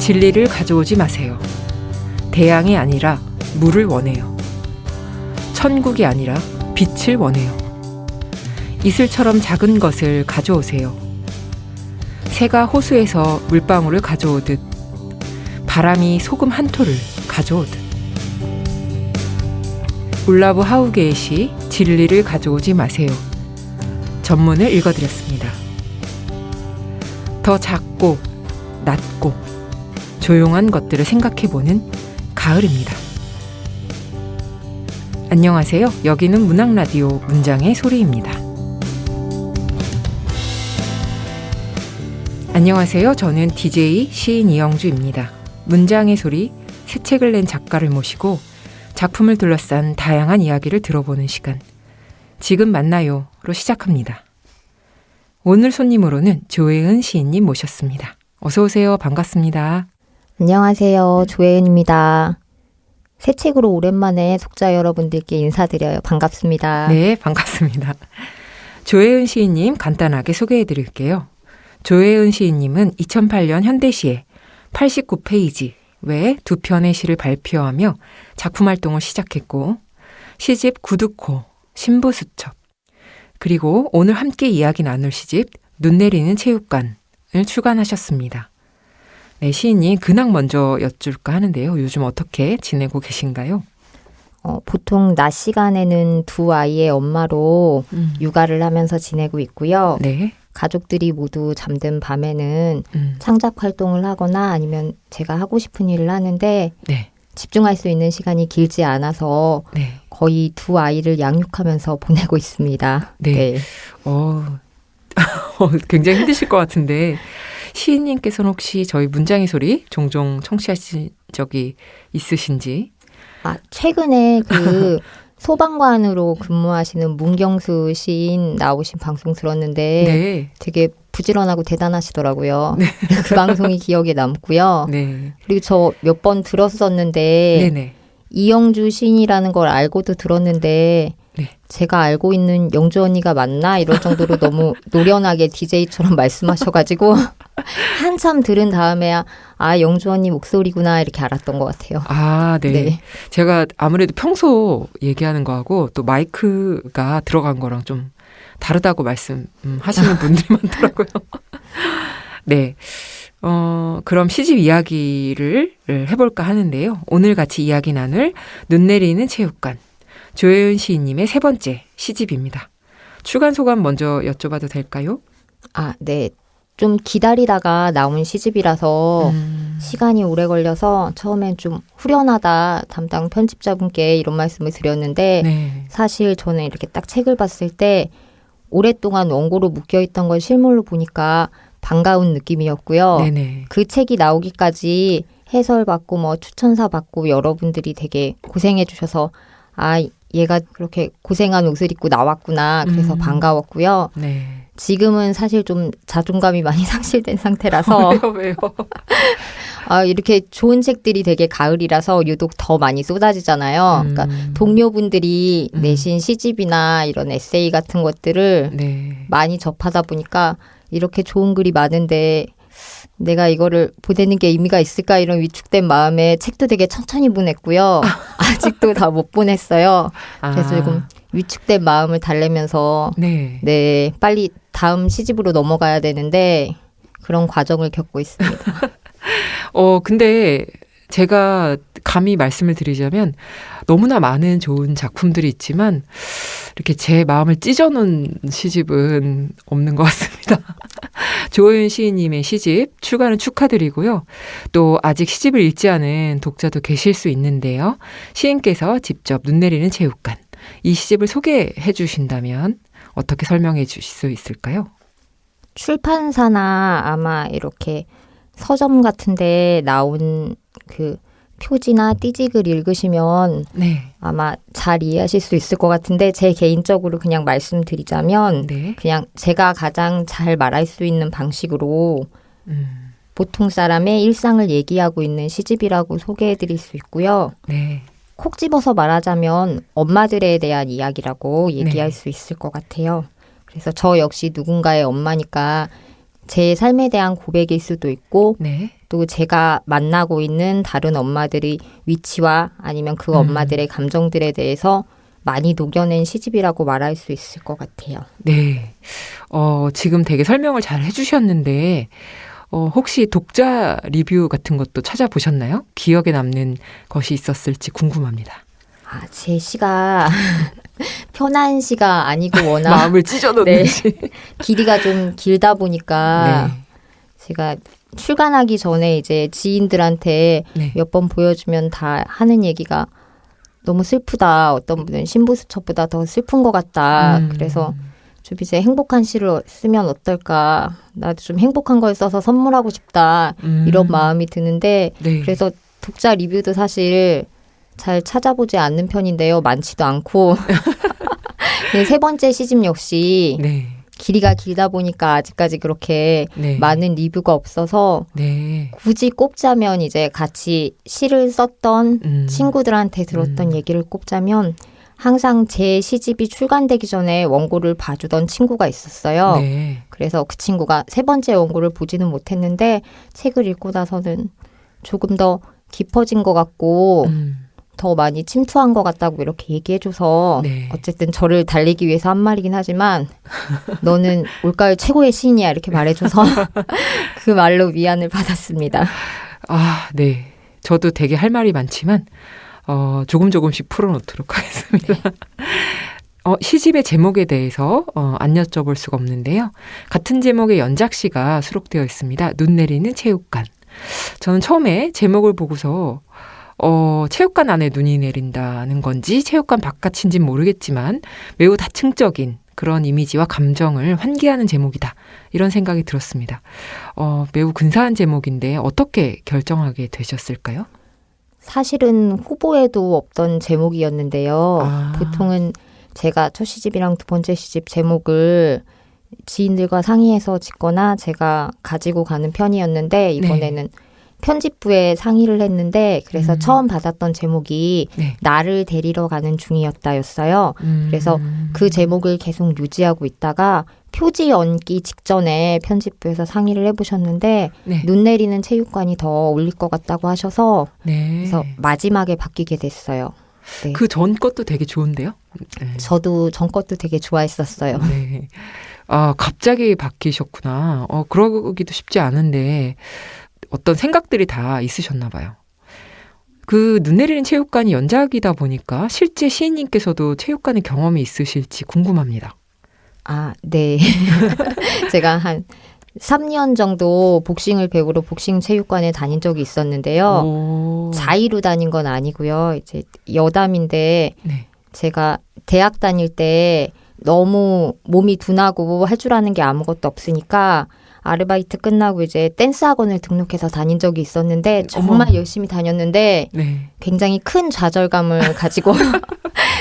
진리를 가져오지 마세요. 대양이 아니라 물을 원해요. 천국이 아니라 빛을 원해요. 이슬처럼 작은 것을 가져오세요. 새가 호수에서 물방울을 가져오듯 바람이 소금 한 톨을 가져오듯. 올라브 하우게의 시 진리를 가져오지 마세요. 전문을 읽어드렸습니다. 더 작고 낮고 조용한 것들을 생각해보는 가을입니다. 안녕하세요. 여기는 문학라디오 문장의 소리입니다. 안녕하세요. 저는 DJ 시인 이영주입니다. 문장의 소리, 새 책을 낸 작가를 모시고 작품을 둘러싼 다양한 이야기를 들어보는 시간. 지금 만나요로 시작합니다. 오늘 손님으로는 조혜은 시인님 모셨습니다. 어서 오세요. 반갑습니다. 안녕하세요. 조혜은입니다. 새 책으로 오랜만에 독자 여러분들께 인사드려요. 반갑습니다. 네, 반갑습니다. 조혜은 시인님 간단하게 소개해드릴게요. 조혜은 시인님은 2008년 현대시에 89페이지 외에 2편의 시를 발표하며 작품 활동을 시작했고 시집 구두코, 신부수첩, 그리고 오늘 함께 이야기 나눌 시집 눈 내리는 체육관을 출간하셨습니다. 네, 시인님 근황 먼저 여쭐까 하는데요. 요즘 어떻게 지내고 계신가요? 보통 낮 시간에는 두 아이의 엄마로 육아를 하면서 지내고 있고요. 네. 가족들이 모두 잠든 밤에는 창작 활동을 하거나 아니면 제가 하고 싶은 일을 하는데 네. 집중할 수 있는 시간이 길지 않아서 네. 거의 두 아이를 양육하면서 보내고 있습니다. 네. 네. 굉장히 힘드실 것 같은데 시인님께서는 혹시 저희 문장의 소리 종종 청취하신 적이 있으신지? 최근에 그 소방관으로 근무하시는 문경수 시인 나오신 방송 들었는데 네. 되게 부지런하고 대단하시더라고요. 네. 그 방송이 기억에 남고요. 네. 그리고 저 몇 번 들었었는데 네네. 이영주 시인이라는 걸 알고도 들었는데 네. 제가 알고 있는 영주 언니가 맞나? 이럴 정도로 너무 노련하게 DJ처럼 말씀하셔가지고 한참 들은 다음에야 영주 언니 목소리구나 이렇게 알았던 것 같아요. 네. 네. 제가 아무래도 평소 얘기하는 거하고 또 마이크가 들어간 거랑 좀 다르다고 말씀하시는 분들이 많더라고요. 네. 그럼 시집 이야기를 해볼까 하는데요. 오늘 같이 이야기 나눌 눈 내리는 체육관. 조혜은 시인님의 세 번째 시집입니다. 출간 소감 먼저 여쭤봐도 될까요? 네. 좀 기다리다가 나온 시집이라서 시간이 오래 걸려서 처음엔 좀 후련하다 담당 편집자분께 이런 말씀을 드렸는데 네. 사실 저는 이렇게 딱 책을 봤을 때 오랫동안 원고로 묶여있던 걸 실물로 보니까 반가운 느낌이었고요. 네네. 그 책이 나오기까지 해설받고 추천사 받고 여러분들이 되게 고생해 주셔서 얘가 그렇게 고생한 옷을 입고 나왔구나. 그래서 반가웠고요. 네. 지금은 사실 좀 자존감이 많이 상실된 상태라서 왜요? 이렇게 좋은 책들이 되게 가을이라서 유독 더 많이 쏟아지잖아요. 그러니까 동료분들이 내신 시집이나 이런 에세이 같은 것들을 네. 많이 접하다 보니까 이렇게 좋은 글이 많은데 내가 이거를 보내는 게 의미가 있을까 이런 위축된 마음에 책도 되게 천천히 보냈고요. 아직도 다 못 보냈어요. 그래서 조금 위축된 마음을 달래면서 네, 빨리 다음 시집으로 넘어가야 되는데 그런 과정을 겪고 있습니다. 근데 제가 감히 말씀을 드리자면 너무나 많은 좋은 작품들이 있지만 이렇게 제 마음을 찢어놓은 시집은 없는 것 같습니다. 조혜은 시인님의 시집 출간은 축하드리고요. 또 아직 시집을 읽지 않은 독자도 계실 수 있는데요. 시인께서 직접 눈 내리는 체육관, 이 시집을 소개해 주신다면 어떻게 설명해 주실 수 있을까요? 출판사나 아마 이렇게 서점 같은 데 나온 그 표지나 띠직을 읽으시면 아마 잘 이해하실 수 있을 것 같은데 제 개인적으로 그냥 말씀드리자면 그냥 제가 가장 잘 말할 수 있는 방식으로 보통 사람의 일상을 얘기하고 있는 시집이라고 소개해드릴 수 있고요. 콕 집어서 말하자면 엄마들에 대한 이야기라고 얘기할 수 있을 것 같아요. 그래서 저 역시 누군가의 엄마니까 제 삶에 대한 고백일 수도 있고 또 제가 만나고 있는 다른 엄마들의 위치와 아니면 그 엄마들의 감정들에 대해서 많이 녹여낸 시집이라고 말할 수 있을 것 같아요. 네. 지금 되게 설명을 잘 해주셨는데, 혹시 독자 리뷰 같은 것도 찾아보셨나요? 기억에 남는 것이 있었을지 궁금합니다. 제 시가 편한 시가 아니고 워낙 마음을 찢어놓는지. 네, 길이가 좀 길다 보니까 네. 제가 출간하기 전에 이제 지인들한테 네. 몇 번 보여주면 다 하는 얘기가 너무 슬프다. 어떤 분은 신부수첩보다 더 슬픈 것 같다. 그래서 좀 이제 행복한 시를 쓰면 어떨까. 나도 좀 행복한 걸 써서 선물하고 싶다. 이런 마음이 드는데 네. 그래서 독자 리뷰도 사실 잘 찾아보지 않는 편인데요. 많지도 않고. 네, 세 번째 시집 역시 네. 길이가 길다 보니까 아직까지 그렇게 네. 많은 리뷰가 없어서 네. 굳이 꼽자면 이제 같이 시를 썼던 친구들한테 들었던 얘기를 꼽자면 항상 제 시집이 출간되기 전에 원고를 봐주던 친구가 있었어요. 네. 그래서 그 친구가 세 번째 원고를 보지는 못했는데 책을 읽고 나서는 조금 더 깊어진 것 같고 더 많이 침투한 것 같다고 이렇게 얘기해줘서 네. 어쨌든 저를 달리기 위해서 한 말이긴 하지만 너는 올가을 최고의 시인이야 이렇게 말해줘서 그 말로 위안을 받았습니다. 네. 저도 되게 할 말이 많지만 조금씩 풀어놓도록 하겠습니다. 시집의 제목에 대해서 안 여쭤볼 수가 없는데요. 같은 제목의 연작시가 수록되어 있습니다. 눈 내리는 체육관. 저는 처음에 제목을 보고서 체육관 안에 눈이 내린다는 건지 체육관 바깥인지는 모르겠지만 매우 다층적인 그런 이미지와 감정을 환기하는 제목이다. 이런 생각이 들었습니다. 매우 근사한 제목인데 어떻게 결정하게 되셨을까요? 사실은 후보에도 없던 제목이었는데요. 보통은 제가 첫 시집이랑 두 번째 시집 제목을 지인들과 상의해서 짓거나 제가 가지고 가는 편이었는데 이번에는 편집부에 상의를 했는데 그래서 처음 받았던 제목이 나를 데리러 가는 중이었다였어요. 그래서 그 제목을 계속 유지하고 있다가 표지 얹기 직전에 편집부에서 상의를 해보셨는데 눈 내리는 체육관이 더 어울릴 것 같다고 하셔서 그래서 마지막에 바뀌게 됐어요. 네. 그 전 것도 되게 좋은데요? 저도 전 것도 되게 좋아했었어요. 네. 갑자기 바뀌셨구나. 그러기도 쉽지 않은데 어떤 생각들이 다 있으셨나 봐요. 그 눈 내리는 체육관이 연작이다 보니까 실제 시인님께서도 체육관의 경험이 있으실지 궁금합니다. 네. 제가 한 3년 정도 복싱을 배우러 복싱 체육관에 다닌 적이 있었는데요. 자의로 다닌 건 아니고요. 이제 여담인데 제가 대학 다닐 때 너무 몸이 둔하고 할 줄 아는 게 아무것도 없으니까 아르바이트 끝나고 이제 댄스 학원을 등록해서 다닌 적이 있었는데 정말 열심히 다녔는데 굉장히 큰 좌절감을 가지고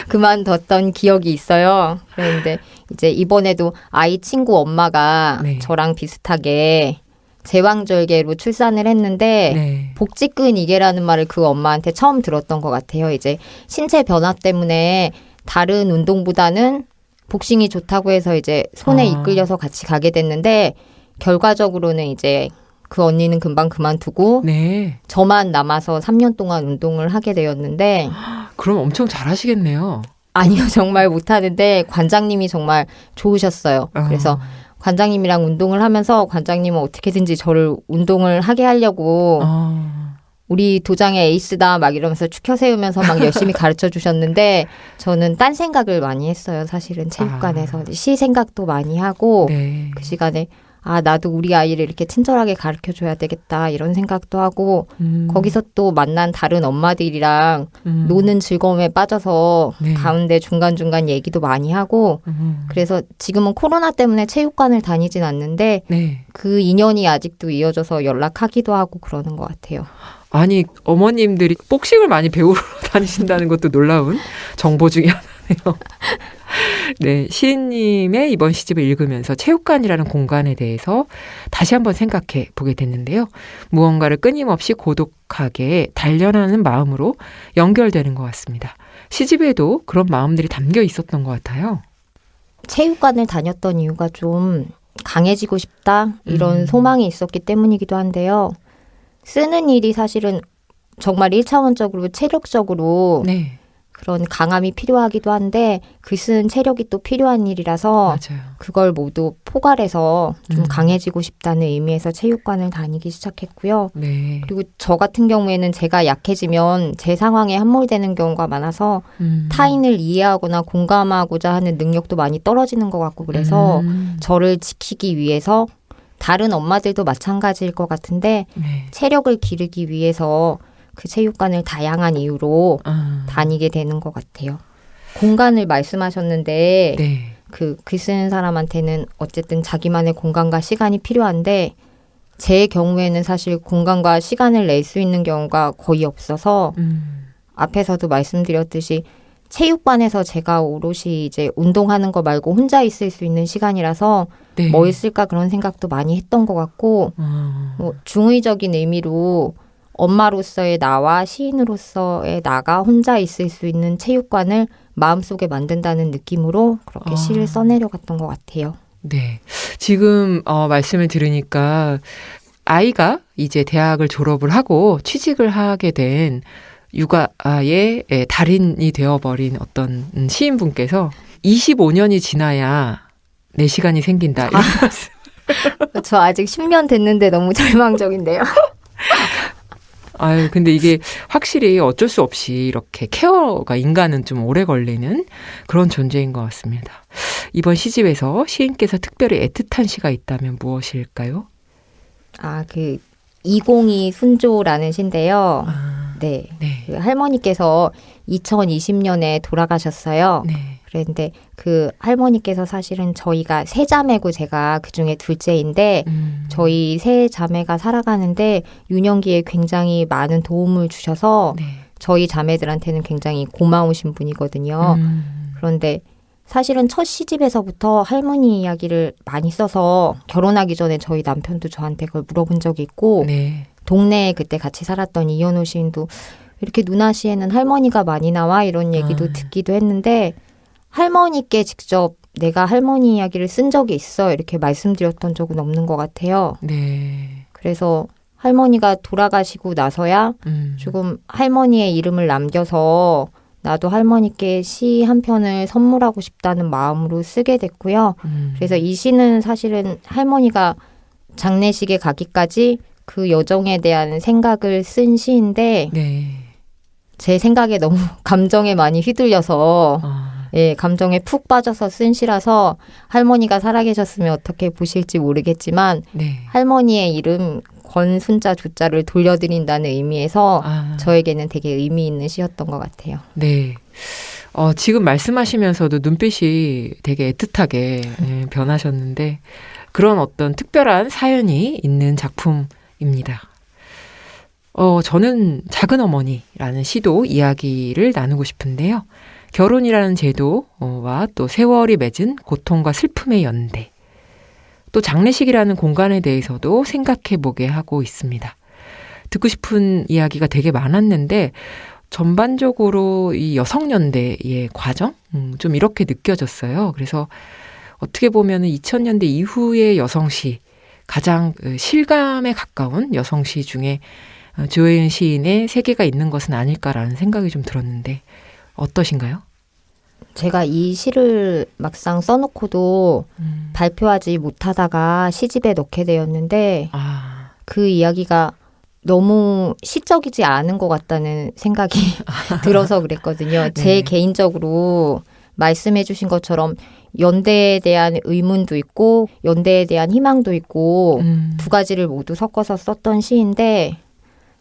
그만뒀던 기억이 있어요. 그런데 이제 이번에도 아이 친구 엄마가 저랑 비슷하게 제왕절개로 출산을 했는데 복직근 이계라는 말을 그 엄마한테 처음 들었던 것 같아요. 이제 신체 변화 때문에 다른 운동보다는 복싱이 좋다고 해서 이제 손에 이끌려서 같이 가게 됐는데 결과적으로는 이제 그 언니는 금방 그만두고 저만 남아서 3년 동안 운동을 하게 되었는데 그럼 엄청 잘하시겠네요. 아니요. 정말 못하는데 관장님이 정말 좋으셨어요. 그래서 관장님이랑 운동을 하면서 관장님은 어떻게든지 저를 운동을 하게 하려고 우리 도장의 에이스다 막 이러면서 추켜 세우면서 막 열심히 가르쳐 주셨는데 저는 딴 생각을 많이 했어요. 사실은 체육관에서 시 생각도 많이 하고 그 시간에 나도 우리 아이를 이렇게 친절하게 가르쳐줘야 되겠다 이런 생각도 하고 거기서 또 만난 다른 엄마들이랑 노는 즐거움에 빠져서 가운데 중간중간 얘기도 많이 하고 그래서 지금은 코로나 때문에 체육관을 다니진 않는데 그 인연이 아직도 이어져서 연락하기도 하고 그러는 것 같아요. 아니 어머님들이 복싱을 많이 배우러 다니신다는 것도 놀라운 정보 중에 하나네요. 네, 시인님의 이번 시집을 읽으면서 체육관이라는 공간에 대해서 다시 한번 생각해 보게 됐는데요. 무언가를 끊임없이 고독하게 단련하는 마음으로 연결되는 것 같습니다. 시집에도 그런 마음들이 담겨 있었던 것 같아요. 체육관을 다녔던 이유가 좀 강해지고 싶다 이런 소망이 있었기 때문이기도 한데요. 쓰는 일이 사실은 정말 1차원적으로 체력적으로 네. 그런 강함이 필요하기도 한데 글 쓰는 체력이 또 필요한 일이라서 맞아요. 그걸 모두 포괄해서 좀 강해지고 싶다는 의미에서 체육관을 다니기 시작했고요. 네. 그리고 저 같은 경우에는 제가 약해지면 제 상황에 함몰되는 경우가 많아서 타인을 이해하거나 공감하고자 하는 능력도 많이 떨어지는 것 같고 그래서 저를 지키기 위해서 다른 엄마들도 마찬가지일 것 같은데 네. 체력을 기르기 위해서 그 체육관을 다양한 이유로 다니게 되는 것 같아요. 공간을 말씀하셨는데 네. 그 글 쓰는 사람한테는 어쨌든 자기만의 공간과 시간이 필요한데 제 경우에는 사실 공간과 시간을 낼 수 있는 경우가 거의 없어서 앞에서도 말씀드렸듯이 체육관에서 제가 오롯이 이제 운동하는 거 말고 혼자 있을 수 있는 시간이라서 네. 뭐 있을까 그런 생각도 많이 했던 것 같고 뭐 중의적인 의미로 엄마로서의 나와 시인으로서의 나가 혼자 있을 수 있는 체육관을 마음속에 만든다는 느낌으로 그렇게 시를 써내려갔던 것 같아요. 네. 지금 말씀을 들으니까 아이가 이제 대학을 졸업을 하고 취직을 하게 된 육아의 달인이 되어버린 어떤 시인분께서 25년이 지나야 내 시간이 생긴다. 이런 말씀. 저 아직 10년 됐는데 너무 절망적인데요. 아유, 근데 이게 확실히 어쩔 수 없이 이렇게 케어가 인간은 좀 오래 걸리는 그런 존재인 것 같습니다. 이번 시집에서 시인께서 특별히 애틋한 시가 있다면 무엇일까요? 그 202 순조라는 시인데요. 네. 네. 그 할머니께서 2020년에 돌아가셨어요. 네. 그런데 그 할머니께서 사실은 저희가 세 자매고 제가 그중에 둘째인데 저희 세 자매가 살아가는데 유년기에 굉장히 많은 도움을 주셔서 네. 저희 자매들한테는 굉장히 고마우신 분이거든요. 그런데 사실은 첫 시집에서부터 할머니 이야기를 많이 써서 결혼하기 전에 저희 남편도 저한테 그걸 물어본 적이 있고 네. 동네에 그때 같이 살았던 이현호 시인도 이렇게 누나 시에는 할머니가 많이 나와 이런 얘기도 듣기도 했는데 할머니께 직접 내가 할머니 이야기를 쓴 적이 있어 이렇게 말씀드렸던 적은 없는 것 같아요. 네. 그래서 할머니가 돌아가시고 나서야 조금 할머니의 이름을 남겨서 나도 할머니께 시 한 편을 선물하고 싶다는 마음으로 쓰게 됐고요. 그래서 이 시는 사실은 할머니가 장례식에 가기까지 그 여정에 대한 생각을 쓴 시인데 네. 제 생각에 너무 감정에 많이 휘둘려서 예, 감정에 푹 빠져서 쓴 시라서 할머니가 살아계셨으면 어떻게 보실지 모르겠지만 네. 할머니의 이름 권순자 조자를 돌려드린다는 의미에서 저에게는 되게 의미 있는 시였던 것 같아요. 네. 지금 말씀하시면서도 눈빛이 되게 애틋하게 변하셨는데 그런 어떤 특별한 사연이 있는 작품입니다. 저는 작은 어머니라는 시도 이야기를 나누고 싶은데요. 결혼이라는 제도와 또 세월이 맺은 고통과 슬픔의 연대, 또 장례식이라는 공간에 대해서도 생각해보게 하고 있습니다. 듣고 싶은 이야기가 되게 많았는데 전반적으로 이 여성연대의 과정? 좀 이렇게 느껴졌어요. 그래서 어떻게 보면 2000년대 이후의 여성시, 가장 실감에 가까운 여성시 중에 조혜은 시인의 세계가 있는 것은 아닐까라는 생각이 좀 들었는데 어떠신가요? 제가 이 시를 막상 써놓고도 발표하지 못하다가 시집에 넣게 되었는데 그 이야기가 너무 시적이지 않은 것 같다는 생각이 들어서 그랬거든요. 제 네. 개인적으로 말씀해 주신 것처럼 연대에 대한 의문도 있고 연대에 대한 희망도 있고 두 가지를 모두 섞어서 썼던 시인데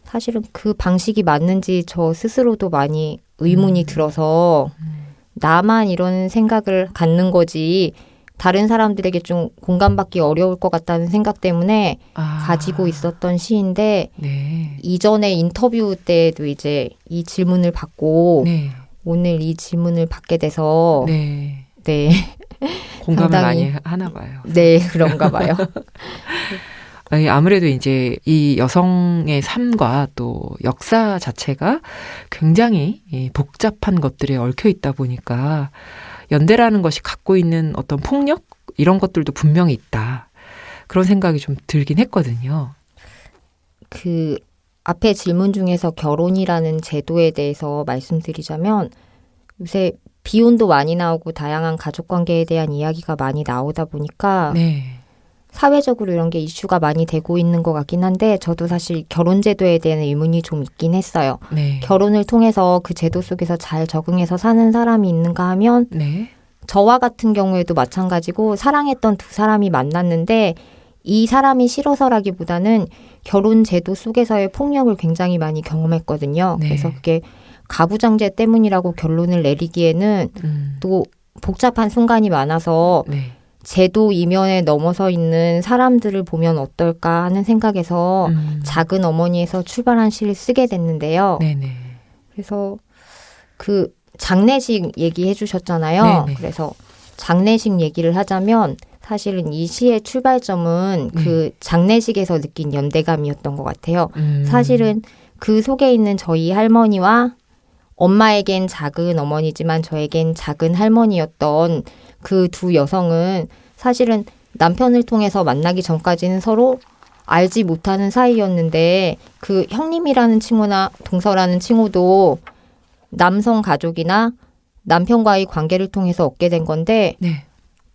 사실은 그 방식이 맞는지 저 스스로도 많이 의문이 들어서 나만 이런 생각을 갖는 거지 다른 사람들에게 좀 공감받기 어려울 것 같다는 생각 때문에 가지고 있었던 시인데 네. 이전에 인터뷰 때도 이제 이 질문을 받고 네. 오늘 이 질문을 받게 돼서 네. 네. 공감을 상당히, 많이 하나 봐요. 네, 그런가 봐요. 아무래도 이제 이 여성의 삶과 또 역사 자체가 굉장히 복잡한 것들에 얽혀 있다 보니까 연대라는 것이 갖고 있는 어떤 폭력 이런 것들도 분명히 있다. 그런 생각이 좀 들긴 했거든요. 그 앞에 질문 중에서 결혼이라는 제도에 대해서 말씀드리자면 요새 비혼도 많이 나오고 다양한 가족관계에 대한 이야기가 많이 나오다 보니까 네. 사회적으로 이런 게 이슈가 많이 되고 있는 것 같긴 한데 저도 사실 결혼 제도에 대한 의문이 좀 있긴 했어요. 네. 결혼을 통해서 그 제도 속에서 잘 적응해서 사는 사람이 있는가 하면 네. 저와 같은 경우에도 마찬가지고 사랑했던 두 사람이 만났는데 이 사람이 싫어서라기보다는 결혼 제도 속에서의 폭력을 굉장히 많이 경험했거든요. 네. 그래서 그게 가부장제 때문이라고 결론을 내리기에는 또 복잡한 순간이 많아서 네. 제도 이면에 넘어서 있는 사람들을 보면 어떨까 하는 생각에서 작은 어머니에서 출발한 시를 쓰게 됐는데요. 네네. 그래서 그 장례식 얘기해 주셨잖아요. 네네. 그래서 장례식 얘기를 하자면 사실은 이 시의 출발점은 그 장례식에서 느낀 연대감이었던 것 같아요. 사실은 그 속에 있는 저희 할머니와 엄마에겐 작은 어머니지만 저에겐 작은 할머니였던 그 두 여성은 사실은 남편을 통해서 만나기 전까지는 서로 알지 못하는 사이였는데 그 형님이라는 칭호나 동서라는 칭호도 남성 가족이나 남편과의 관계를 통해서 얻게 된 건데 네.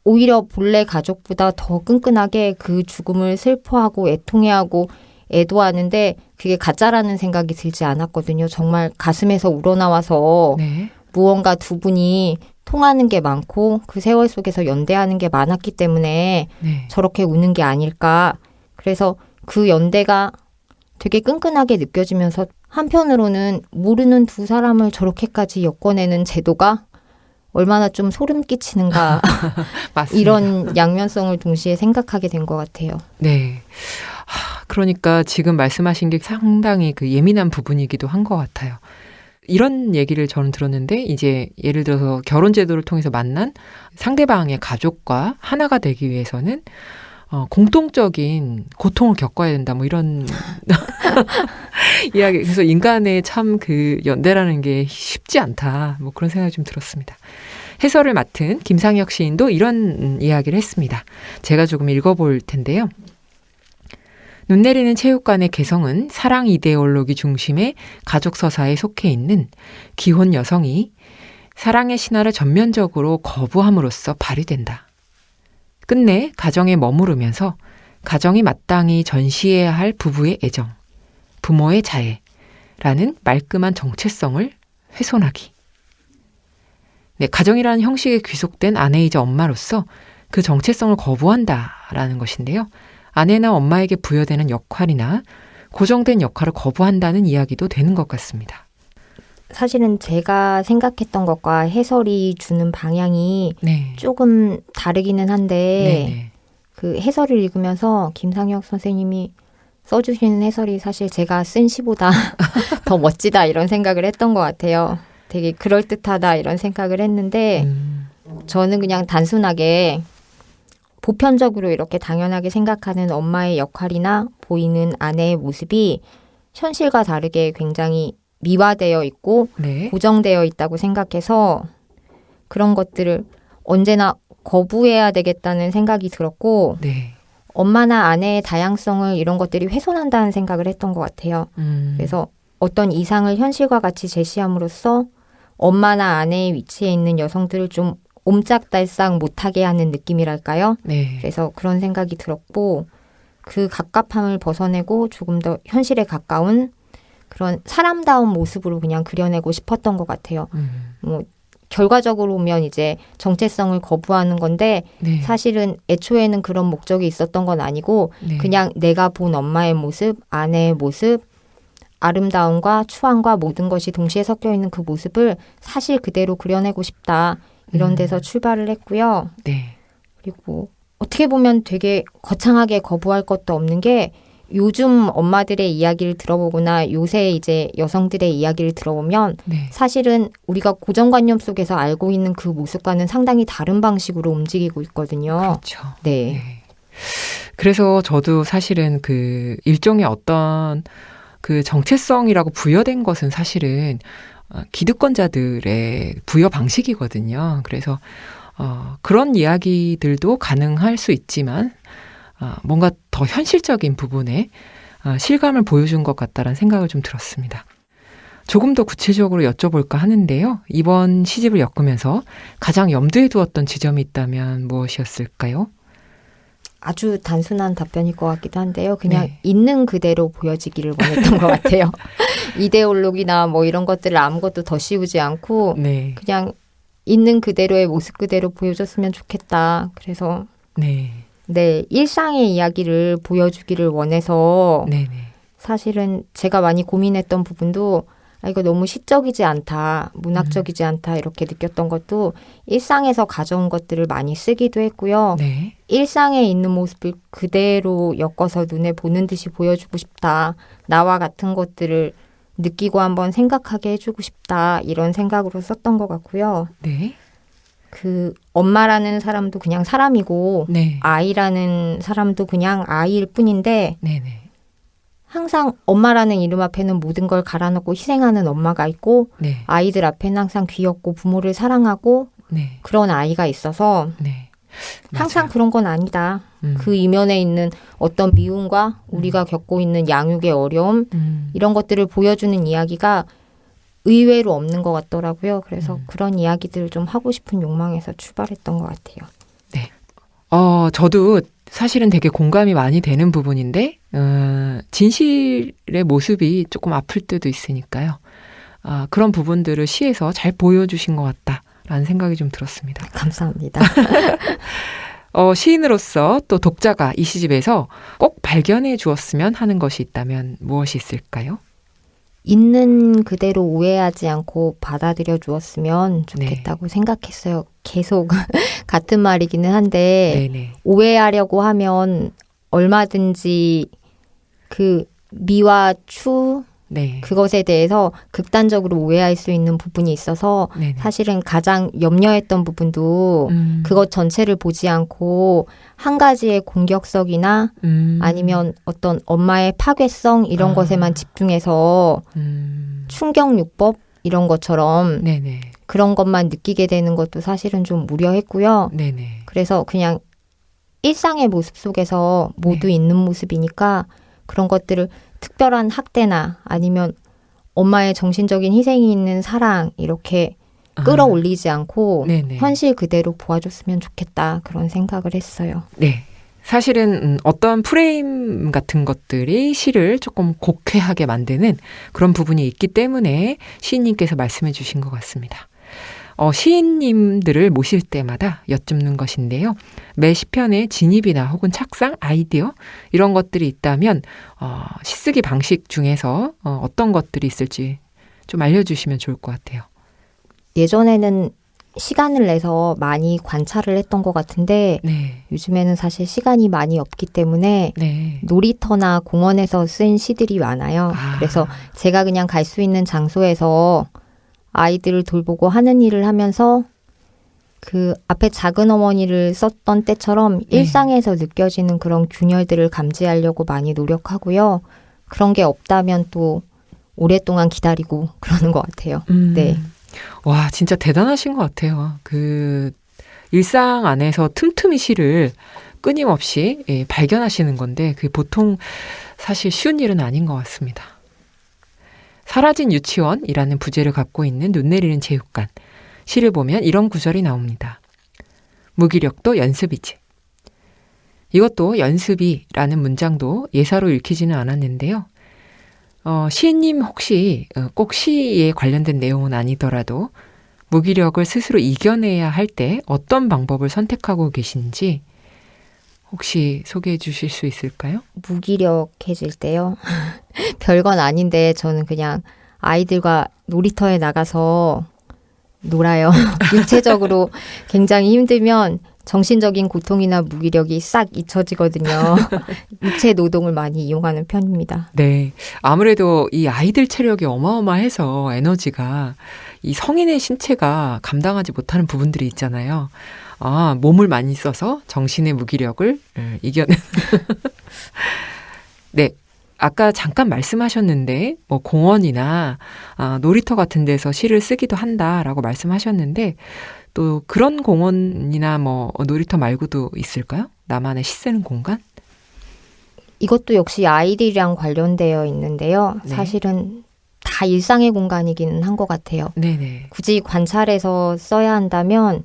오히려 본래 가족보다 더 끈끈하게 그 죽음을 슬퍼하고 애통해하고 애도하는데 그게 가짜라는 생각이 들지 않았거든요. 정말 가슴에서 우러나와서 네. 무언가 두 분이 통하는 게 많고 그 세월 속에서 연대하는 게 많았기 때문에 네. 저렇게 우는 게 아닐까. 그래서 그 연대가 되게 끈끈하게 느껴지면서 한편으로는 모르는 두 사람을 저렇게까지 엮어내는 제도가 얼마나 좀 소름 끼치는가. 맞습니다. 이런 양면성을 동시에 생각하게 된 것 같아요. 네. 그러니까 지금 말씀하신 게 상당히 그 예민한 부분이기도 한 것 같아요. 이런 얘기를 저는 들었는데 이제 예를 들어서 결혼 제도를 통해서 만난 상대방의 가족과 하나가 되기 위해서는 공통적인 고통을 겪어야 된다. 뭐 이런 이야기. 그래서 인간의 참 그 연대라는 게 쉽지 않다. 뭐 그런 생각이 좀 들었습니다. 해설을 맡은 김상혁 시인도 이런 이야기를 했습니다. 제가 조금 읽어볼 텐데요. 눈 내리는 체육관의 개성은 사랑 이데올로기 중심의 가족 서사에 속해 있는 기혼 여성이 사랑의 신화를 전면적으로 거부함으로써 발휘된다. 끝내 가정에 머무르면서 가정이 마땅히 전시해야 할 부부의 애정, 부모의 자애라는 말끔한 정체성을 훼손하기. 네, 가정이라는 형식에 귀속된 아내이자 엄마로서 그 정체성을 거부한다라는 것인데요. 아내나 엄마에게 부여되는 역할이나 고정된 역할을 거부한다는 이야기도 되는 것 같습니다. 사실은 제가 생각했던 것과 해설이 주는 방향이 네. 조금 다르기는 한데 네네. 그 해설을 읽으면서 김상혁 선생님이 써주시는 해설이 사실 제가 쓴 시보다 더 멋지다 이런 생각을 했던 것 같아요. 되게 그럴듯하다 이런 생각을 했는데 저는 그냥 단순하게 보편적으로 이렇게 당연하게 생각하는 엄마의 역할이나 보이는 아내의 모습이 현실과 다르게 굉장히 미화되어 있고 네. 고정되어 있다고 생각해서 그런 것들을 언제나 거부해야 되겠다는 생각이 들었고 네. 엄마나 아내의 다양성을 이런 것들이 훼손한다는 생각을 했던 것 같아요. 그래서 어떤 이상을 현실과 같이 제시함으로써 엄마나 아내의 위치에 있는 여성들을 좀 옴짝달싹 못하게 하는 느낌이랄까요? 네. 그래서 그런 생각이 들었고 그 갑갑함을 벗어내고 조금 더 현실에 가까운 그런 사람다운 모습으로 그냥 그려내고 싶었던 것 같아요. 뭐 결과적으로 보면 이제 정체성을 거부하는 건데 네. 사실은 애초에는 그런 목적이 있었던 건 아니고 네. 그냥 내가 본 엄마의 모습, 아내의 모습, 아름다움과 추앙과 모든 것이 동시에 섞여 있는 그 모습을 사실 그대로 그려내고 싶다. 이런 데서 출발을 했고요. 네. 그리고 어떻게 보면 되게 거창하게 거부할 것도 없는 게 요즘 엄마들의 이야기를 들어보거나 요새 이제 여성들의 이야기를 들어보면 네. 사실은 우리가 고정관념 속에서 알고 있는 그 모습과는 상당히 다른 방식으로 움직이고 있거든요. 그렇죠. 네. 네. 그래서 저도 사실은 그 일종의 어떤 그 정체성이라고 부여된 것은 사실은 기득권자들의 부여 방식이거든요. 그래서 그런 이야기들도 가능할 수 있지만 뭔가 더 현실적인 부분에 실감을 보여준 것 같다라는 생각을 좀 들었습니다. 조금 더 구체적으로 여쭤볼까 하는데요. 이번 시집을 엮으면서 가장 염두에 두었던 지점이 있다면 무엇이었을까요? 아주 단순한 답변일 것 같기도 한데요. 그냥 있는 그대로 보여지기를 원했던 것 같아요. 이데올로기나 뭐 이런 것들을 아무것도 더 씌우지 않고 그냥 있는 그대로의 모습 그대로 보여줬으면 좋겠다. 그래서 일상의 이야기를 보여주기를 원해서 사실은 제가 많이 고민했던 부분도 이거 너무 시적이지 않다, 문학적이지 않다 이렇게 느꼈던 것도 일상에서 가져온 것들을 많이 쓰기도 했고요. 일상에 있는 모습을 그대로 엮어서 눈에 보는 듯이 보여주고 싶다. 나와 같은 것들을 느끼고 한번 생각하게 해주고 싶다. 이런 생각으로 썼던 것 같고요. 그 엄마라는 사람도 그냥 사람이고 아이라는 사람도 그냥 아이일 뿐인데 항상 엄마라는 이름 앞에는 모든 걸 갈아넣고 희생하는 엄마가 있고 아이들 앞에는 항상 귀엽고 부모를 사랑하고 그런 아이가 있어서 항상 맞아요. 그런 건 아니다. 그 이면에 있는 어떤 미움과 우리가 겪고 있는 양육의 어려움 이런 것들을 보여주는 이야기가 의외로 없는 것 같더라고요. 그래서 그런 이야기들을 좀 하고 싶은 욕망에서 출발했던 것 같아요. 저도 사실은 되게 공감이 많이 되는 부분인데 진실의 모습이 조금 아플 때도 있으니까요. 그런 부분들을 시에서 잘 보여주신 것 같다라는 생각이 좀 들었습니다. 감사합니다. 시인으로서 또 독자가 이 시집에서 꼭 발견해 주었으면 하는 것이 있다면 무엇이 있을까요? 있는 그대로 오해하지 않고 받아들여 주었으면 좋겠다고 생각했어요. 계속 같은 말이기는 한데 오해하려고 하면 얼마든지 그 미와 추 그것에 대해서 극단적으로 오해할 수 있는 부분이 있어서 사실은 가장 염려했던 부분도 그것 전체를 보지 않고 한 가지의 공격성이나 아니면 어떤 엄마의 파괴성 이런 것에만 집중해서 충격요법 이런 것처럼 그런 것만 느끼게 되는 것도 사실은 좀 우려했고요. 그래서 그냥 일상의 모습 속에서 모두 있는 모습이니까 그런 것들을 특별한 학대나 아니면 엄마의 정신적인 희생이 있는 사랑 이렇게 끌어올리지 않고 현실 그대로 보아줬으면 좋겠다 그런 생각을 했어요. 사실은 어떤 프레임 같은 것들이 시를 조금 곡해하게 만드는 그런 부분이 있기 때문에 시인님께서 말씀해 주신 것 같습니다. 시인님들을 모실 때마다 여쭙는 것인데요. 매 시편에 진입이나 혹은 착상, 아이디어 이런 것들이 있다면 시쓰기 방식 중에서 어떤 것들이 있을지 좀 알려주시면 좋을 것 같아요. 예전에는 시간을 내서 많이 관찰을 했던 것 같은데 요즘에는 사실 시간이 많이 없기 때문에 놀이터나 공원에서 쓴 시들이 많아요. 그래서 제가 그냥 갈 수 있는 장소에서 아이들을 돌보고 하는 일을 하면서 그 앞에 작은 어머니를 썼던 때처럼 일상에서 느껴지는 그런 균열들을 감지하려고 많이 노력하고요. 그런 게 없다면 또 오랫동안 기다리고 그러는 것 같아요. 와, 진짜 대단하신 것 같아요. 그 일상 안에서 틈틈이 시를 끊임없이 발견하시는 건데 그게 보통 사실 쉬운 일은 아닌 것 같습니다. 사라진 유치원이라는 부제를 갖고 있는 눈 내리는 체육관. 시를 보면 이런 구절이 나옵니다. 무기력도 연습이지. 이것도 연습이라는 문장도 예사로 읽히지는 않았는데요. 시인님 혹시 꼭 시에 관련된 내용은 아니더라도 무기력을 스스로 이겨내야 할 때 어떤 방법을 선택하고 계신지 혹시 소개해 주실 수 있을까요? 무기력해질 때요? 별건 아닌데 저는 그냥 아이들과 놀이터에 나가서 놀아요. 육체적으로 굉장히 힘들면 정신적인 고통이나 무기력이 싹 잊혀지거든요. 육체 노동을 많이 이용하는 편입니다. 아무래도 이 아이들 체력이 어마어마해서 에너지가 이 성인의 신체가 감당하지 못하는 부분들이 있잖아요. 몸을 많이 써서 정신의 무기력을 이겨내는. 아까 잠깐 말씀하셨는데 뭐 공원이나 놀이터 같은 데서 시를 쓰기도 한다라고 말씀하셨는데 또 그런 공원이나 뭐 놀이터 말고도 있을까요? 나만의 시 쓰는 공간? 이것도 역시 아이들이랑 관련되어 있는데요. 네. 사실은 다 일상의 공간이기는 한 것 같아요. 네네. 굳이 관찰해서 써야 한다면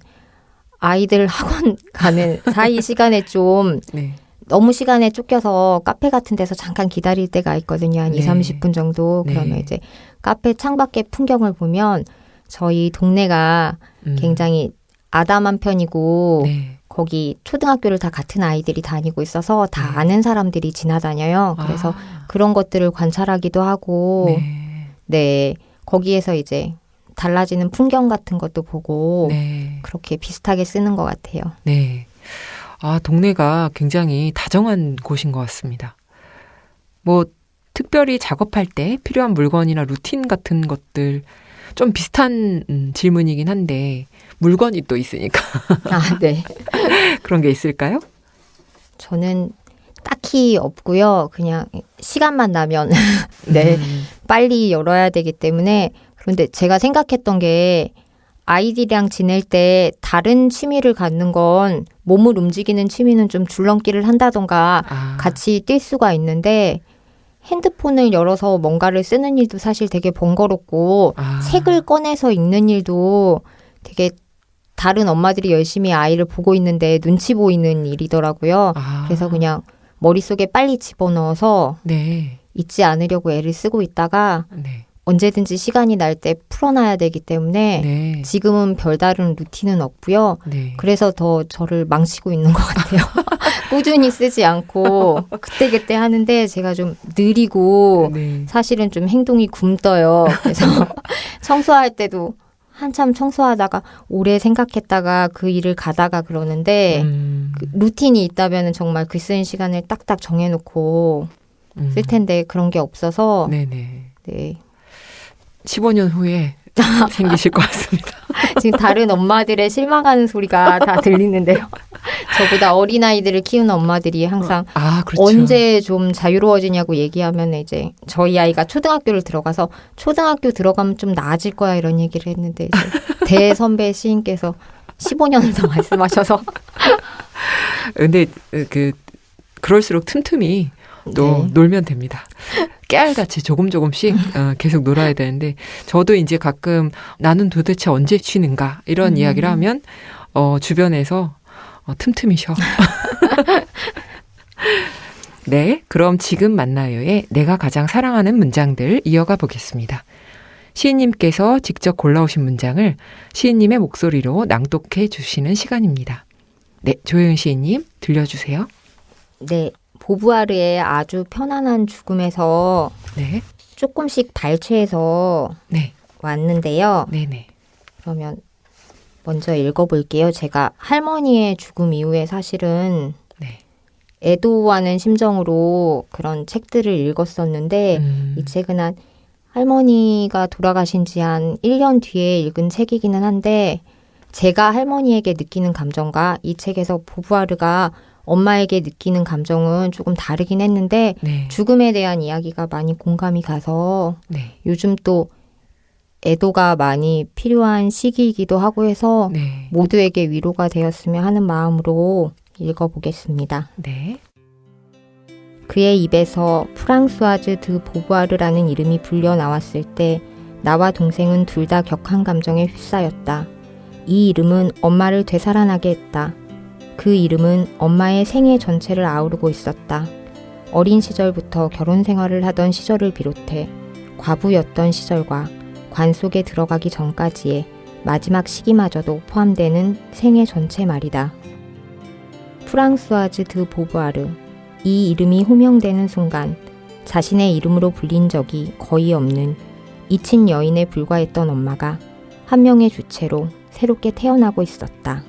아이들 학원 가는 사이 시간에 좀 네. 너무 시간에 쫓겨서 카페 같은 데서 잠깐 기다릴 때가 있거든요. 한 네. 2, 30분 정도. 네. 그러면 이제 카페 창밖의 풍경을 보면 저희 동네가 굉장히 아담한 편이고 네. 거기 초등학교를 다 같은 아이들이 다니고 있어서 다 네. 아는 사람들이 지나다녀요. 그래서 그런 것들을 관찰하기도 하고 네. 거기에서 이제 달라지는 풍경 같은 것도 보고 네. 그렇게 비슷하게 쓰는 것 같아요. 네. 동네가 굉장히 다정한 곳인 것 같습니다. 뭐 특별히 작업할 때 필요한 물건이나 루틴 같은 것들 좀 비슷한 질문이긴 한데 물건이 또 있으니까 네. 그런 게 있을까요? 저는 딱히 없고요. 그냥 시간만 나면 네. 빨리 열어야 되기 때문에 그런데 제가 생각했던 게 아이들이랑 지낼 때 다른 취미를 갖는 건 몸을 움직이는 취미는 좀 줄넘기를 한다던가 같이 뛸 수가 있는데 핸드폰을 열어서 뭔가를 쓰는 일도 사실 되게 번거롭고 책을 꺼내서 읽는 일도 되게 다른 엄마들이 열심히 아이를 보고 있는데 눈치 보이는 일이더라고요. 그래서 그냥 머릿속에 빨리 집어넣어서 네. 잊지 않으려고 애를 쓰고 있다가 네. 언제든지 시간이 날 때 풀어놔야 되기 때문에 네. 지금은 별다른 루틴은 없고요. 네. 그래서 더 저를 망치고 있는 것 같아요. 꾸준히 쓰지 않고 그때그때 하는데 제가 좀 느리고 네. 사실은 좀 행동이 굼떠요. 그래서 청소할 때도 한참 청소하다가 오래 생각했다가 그 일을 가다가 그러는데 그 루틴이 있다면 정말 글 쓰는 시간을 딱딱 정해놓고 쓸 텐데 그런 게 없어서 네네. 네. 15년 후에 생기실 것 같습니다. 지금 다른 엄마들의 실망하는 소리가 다 들리는데요. 저보다 어린아이들을 키우는 엄마들이 항상 그렇죠. 언제 좀 자유로워지냐고 얘기하면 이제 저희 아이가 초등학교를 들어가서 초등학교 들어가면 좀 나아질 거야 이런 얘기를 했는데 이제 대선배 시인께서 15년을 더 말씀하셔서 근데 그럴수록 틈틈이 또 놀면 됩니다. 깨알같이 조금씩 계속 놀아야 되는데 저도 이제 가끔 나는 도대체 언제 쉬는가 이런 이야기를 하면 주변에서 틈틈이 쉬어. 네, 그럼 지금 만나요의 내가 가장 사랑하는 문장들 이어가 보겠습니다. 시인님께서 직접 골라오신 문장을 시인님의 목소리로 낭독해 주시는 시간입니다. 네, 조혜은 시인님 들려주세요. 네. 보부아르의 아주 편안한 죽음에서 네. 조금씩 발췌해서 네. 왔는데요. 네네. 그러면 먼저 읽어볼게요. 제가 할머니의 죽음 이후에 사실은 네. 애도하는 심정으로 그런 책들을 읽었었는데 이 책은 한 할머니가 돌아가신 지 한 1년 뒤에 읽은 책이기는 한데 제가 할머니에게 느끼는 감정과 이 책에서 보부아르가 엄마에게 느끼는 감정은 조금 다르긴 했는데 네. 죽음에 대한 이야기가 많이 공감이 가서 네. 요즘 또 애도가 많이 필요한 시기이기도 하고 해서 네. 모두에게 위로가 되었으면 하는 마음으로 읽어보겠습니다. 네. 그의 입에서 프랑수아즈 드 보부아르라는 이름이 불려 나왔을 때 나와 동생은 둘 다 격한 감정에 휩싸였다. 이 이름은 엄마를 되살아나게 했다. 그 이름은 엄마의 생애 전체를 아우르고 있었다. 어린 시절부터 결혼 생활을 하던 시절을 비롯해 과부였던 시절과 관 속에 들어가기 전까지의 마지막 시기마저도 포함되는 생애 전체 말이다. 프랑수아즈 드 보부아르. 이 이름이 호명되는 순간 자신의 이름으로 불린 적이 거의 없는 잊힌 여인에 불과했던 엄마가 한 명의 주체로 새롭게 태어나고 있었다.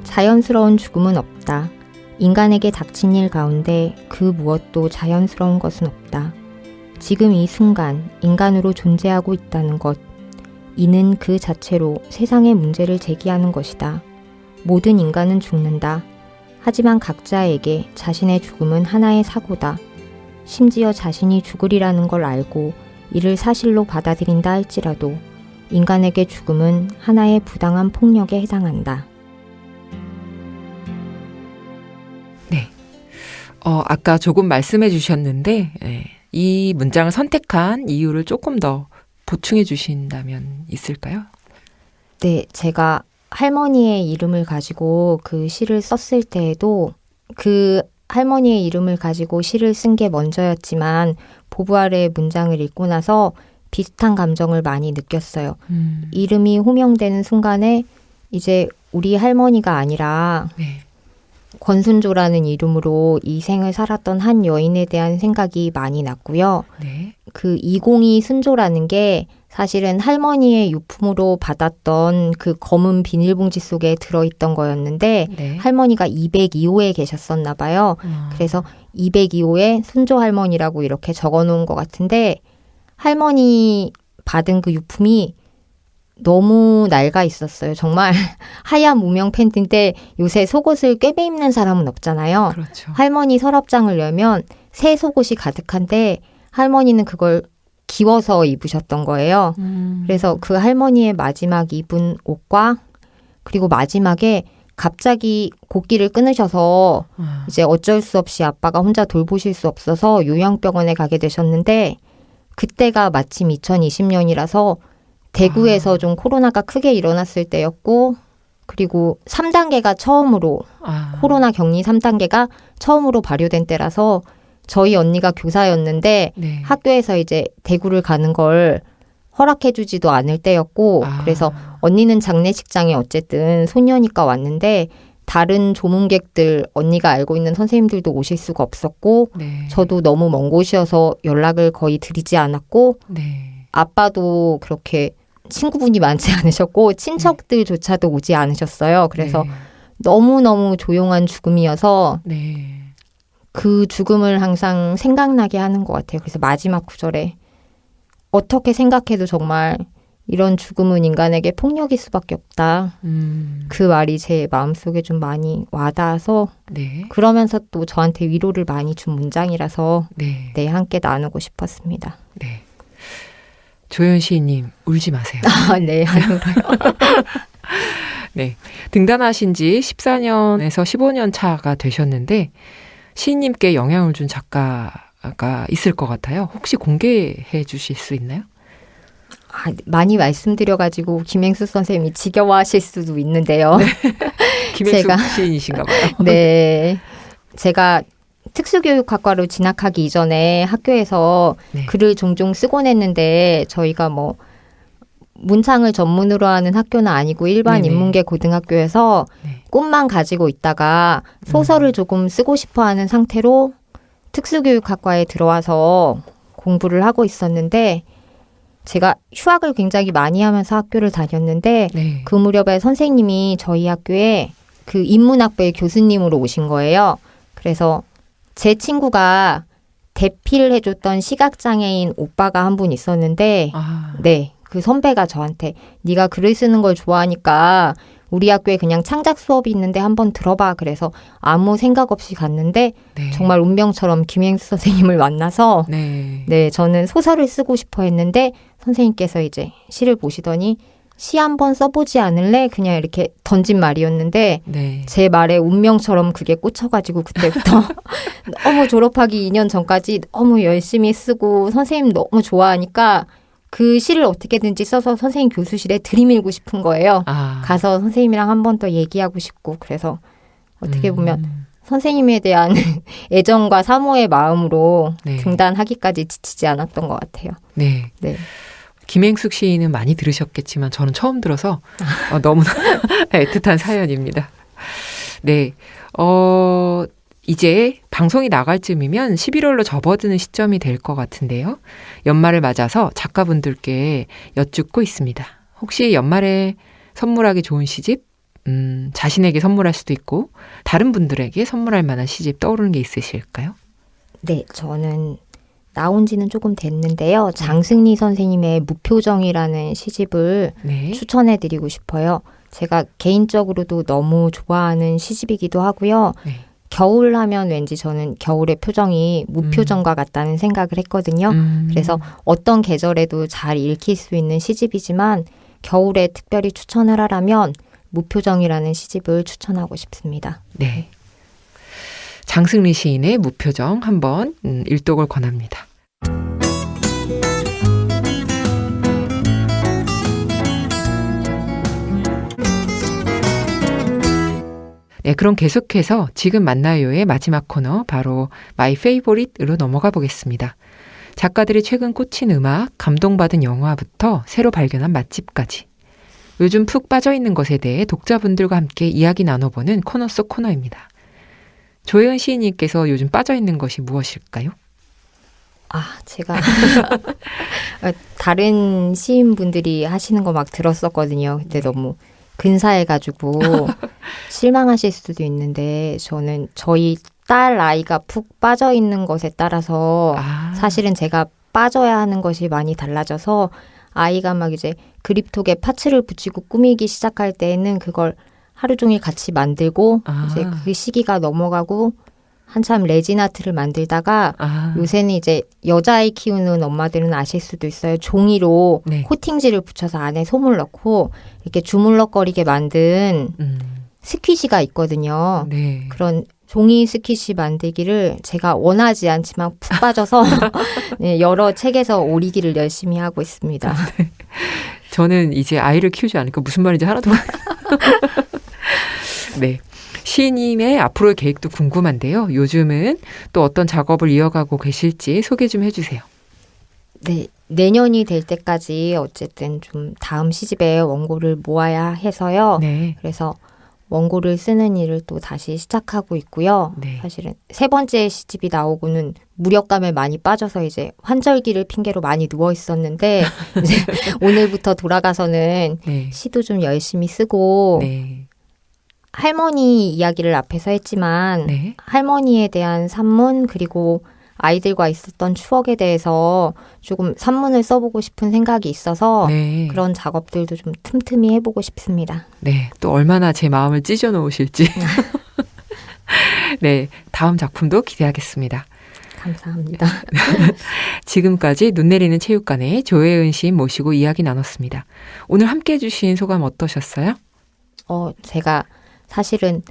자연스러운 죽음은 없다. 인간에게 닥친 일 가운데 그 무엇도 자연스러운 것은 없다. 지금 이 순간 인간으로 존재하고 있다는 것, 이는 그 자체로 세상의 문제를 제기하는 것이다. 모든 인간은 죽는다. 하지만 각자에게 자신의 죽음은 하나의 사고다. 심지어 자신이 죽으리라는 걸 알고 이를 사실로 받아들인다 할지라도 인간에게 죽음은 하나의 부당한 폭력에 해당한다. 아까 조금 말씀해 주셨는데 이 문장을 선택한 이유를 조금 더 보충해 주신다면 있을까요? 네, 제가 할머니의 이름을 가지고 그 시를 썼을 때에도 그 할머니의 이름을 가지고 시를 쓴 게 먼저였지만 보부아르의 문장을 읽고 나서 비슷한 감정을 많이 느꼈어요. 이름이 호명되는 순간에 이제 우리 할머니가 아니라 네. 권순조라는 이름으로 이 생을 살았던 한 여인에 대한 생각이 많이 났고요. 네. 그 202 순조라는 게 사실은 할머니의 유품으로 받았던 그 검은 비닐봉지 속에 들어있던 거였는데 네. 할머니가 202호에 계셨었나 봐요. 그래서 202호에 순조 할머니라고 이렇게 적어놓은 것 같은데 할머니 받은 그 유품이 너무 낡아 있었어요. 정말 하얀 무명 팬티인데 요새 속옷을 꿰매 입는 사람은 없잖아요. 그렇죠. 할머니 서랍장을 열면 새 속옷이 가득한데 할머니는 그걸 기워서 입으셨던 거예요. 그래서 그 할머니의 마지막 입은 옷과 그리고 마지막에 갑자기 곡기를 끊으셔서 이제 어쩔 수 없이 아빠가 혼자 돌보실 수 없어서 요양병원에 가게 되셨는데 그때가 마침 2020년이라서 대구에서 좀 코로나가 크게 일어났을 때였고 그리고 3단계가 처음으로 코로나 격리 3단계가 처음으로 발효된 때라서 저희 언니가 교사였는데 네. 학교에서 이제 대구를 가는 걸 허락해주지도 않을 때였고 그래서 언니는 장례식장에 어쨌든 손녀니까 왔는데 다른 조문객들 언니가 알고 있는 선생님들도 오실 수가 없었고 네. 저도 너무 먼 곳이어서 연락을 거의 드리지 않았고 네. 아빠도 그렇게 친구분이 많지 않으셨고 친척들조차도 오지 않으셨어요. 그래서 네. 너무너무 조용한 죽음이어서 네. 그 죽음을 항상 생각나게 하는 것 같아요. 그래서 마지막 구절에 어떻게 생각해도 정말 이런 죽음은 인간에게 폭력일 수밖에 없다. 그 말이 제 마음속에 좀 많이 와닿아서 네. 그러면서 또 저한테 위로를 많이 준 문장이라서 네. 네, 함께 나누고 싶었습니다. 네. 조연 시인님 울지 마세요. 네, 안 울어요. 네. 등단하신 지 14년에서 15년 차가 되셨는데 시인님께 영향을 준 작가가 있을 것 같아요. 혹시 공개해 주실 수 있나요? 많이 말씀드려가지고 김행수 선생님이 지겨워하실 수도 있는데요. 네. 김행수 시인이신가 봐요. 네. 제가 특수교육학과로 진학하기 이전에 학교에서 네. 글을 종종 쓰곤 했는데 저희가 뭐 문창을 전문으로 하는 학교는 아니고 일반 네네. 인문계 고등학교에서 네. 꿈만 가지고 있다가 소설을 조금 쓰고 싶어 하는 상태로 특수교육학과에 들어와서 공부를 하고 있었는데 제가 휴학을 굉장히 많이 하면서 학교를 다녔는데 네. 그 무렵에 선생님이 저희 학교에 그 인문학부의 교수님으로 오신 거예요. 그래서 제 친구가 대필을 해줬던 시각장애인 오빠가 한 분 있었는데 네, 그 선배가 저한테 네가 글을 쓰는 걸 좋아하니까 우리 학교에 그냥 창작 수업이 있는데 한번 들어봐. 그래서 아무 생각 없이 갔는데 네. 정말 운명처럼 김행수 선생님을 만나서 네. 네, 저는 소설을 쓰고 싶어 했는데 선생님께서 이제 시를 보시더니 시 한번 써보지 않을래? 그냥 이렇게 던진 말이었는데 네. 제 말에 운명처럼 그게 꽂혀가지고 그때부터 너무 졸업하기 2년 전까지 너무 열심히 쓰고 선생님 너무 좋아하니까 그 시를 어떻게든지 써서 선생님 교수실에 들이밀고 싶은 거예요. 가서 선생님이랑 한 번 더 얘기하고 싶고 그래서 어떻게 보면 선생님에 대한 애정과 사모의 마음으로 네. 등단하기까지 지치지 않았던 것 같아요. 네. 네. 김행숙 시인은 많이 들으셨겠지만 저는 처음 들어서 너무나 애틋한 사연입니다. 네. 이제 방송이 나갈 쯤이면 11월로 접어드는 시점이 될 것 같은데요. 연말을 맞아서 작가분들께 여쭙고 있습니다. 혹시 연말에 선물하기 좋은 시집? 자신에게 선물할 수도 있고 다른 분들에게 선물할 만한 시집 떠오르는 게 있으실까요? 네, 저는 나온 지는 조금 됐는데요. 장승리 선생님의 무표정이라는 시집을 네. 추천해드리고 싶어요. 제가 개인적으로도 너무 좋아하는 시집이기도 하고요. 네. 겨울 하면 왠지 저는 겨울의 표정이 무표정과 같다는 생각을 했거든요. 그래서 어떤 계절에도 잘 읽힐 수 있는 시집이지만 겨울에 특별히 추천을 하라면 무표정이라는 시집을 추천하고 싶습니다. 네. 장승리 시인의 무표정 한번 일독을 권합니다. 네, 그럼 계속해서 지금 만나요의 마지막 코너 바로 마이 페이보릿으로 넘어가 보겠습니다. 작가들이 최근 꽂힌 음악, 감동받은 영화부터 새로 발견한 맛집까지 요즘 푹 빠져있는 것에 대해 독자분들과 함께 이야기 나눠보는 코너 속 코너입니다. 조혜은 시인님께서 요즘 빠져있는 것이 무엇일까요? 제가 다른 시인분들이 하시는 거 막 들었었거든요. 근데 너무 근사해가지고 실망하실 수도 있는데 저는 저희 딸 아이가 푹 빠져있는 것에 따라서 사실은 제가 빠져야 하는 것이 많이 달라져서 아이가 막 이제 그립톡에 파츠를 붙이고 꾸미기 시작할 때에는 그걸 하루 종일 같이 만들고 이제 그 시기가 넘어가고 한참 레진 아트를 만들다가 요새는 이제 여자아이 키우는 엄마들은 아실 수도 있어요. 종이로 코팅지를 붙여서 안에 솜을 넣고 이렇게 주물럭거리게 만든 스퀴시가 있거든요. 그런 종이 스퀴시 만들기를 제가 원하지 않지만 푹 빠져서 여러 책에서 오리기를 열심히 하고 있습니다. 저는 이제 아이를 키우지 않으니까 무슨 말인지 하나도 네. 시인님의 앞으로의 계획도 궁금한데요. 요즘은 또 어떤 작업을 이어가고 계실지 소개 좀 해주세요. 네, 내년이 될 때까지 어쨌든 좀 다음 시집에 원고를 모아야 해서요. 그래서 원고를 쓰는 일을 또 다시 시작하고 있고요. 사실은 세 번째 시집이 나오고는 무력감에 많이 빠져서 이제 환절기를 핑계로 많이 누워 있었는데 이제 오늘부터 돌아가서는 시도 좀 열심히 쓰고 할머니 이야기를 앞에서 했지만 할머니에 대한 산문 그리고 아이들과 있었던 추억에 대해서 조금 산문을 써보고 싶은 생각이 있어서 그런 작업들도 좀 틈틈이 해보고 싶습니다. 네, 또 얼마나 제 마음을 찢어 놓으실지. 네, 다음 작품도 기대하겠습니다. 감사합니다. 지금까지 눈 내리는 체육관의 조혜은 시인 모시고 이야기 나눴습니다. 오늘 함께해 주신 소감 어떠셨어요? 제가 사실은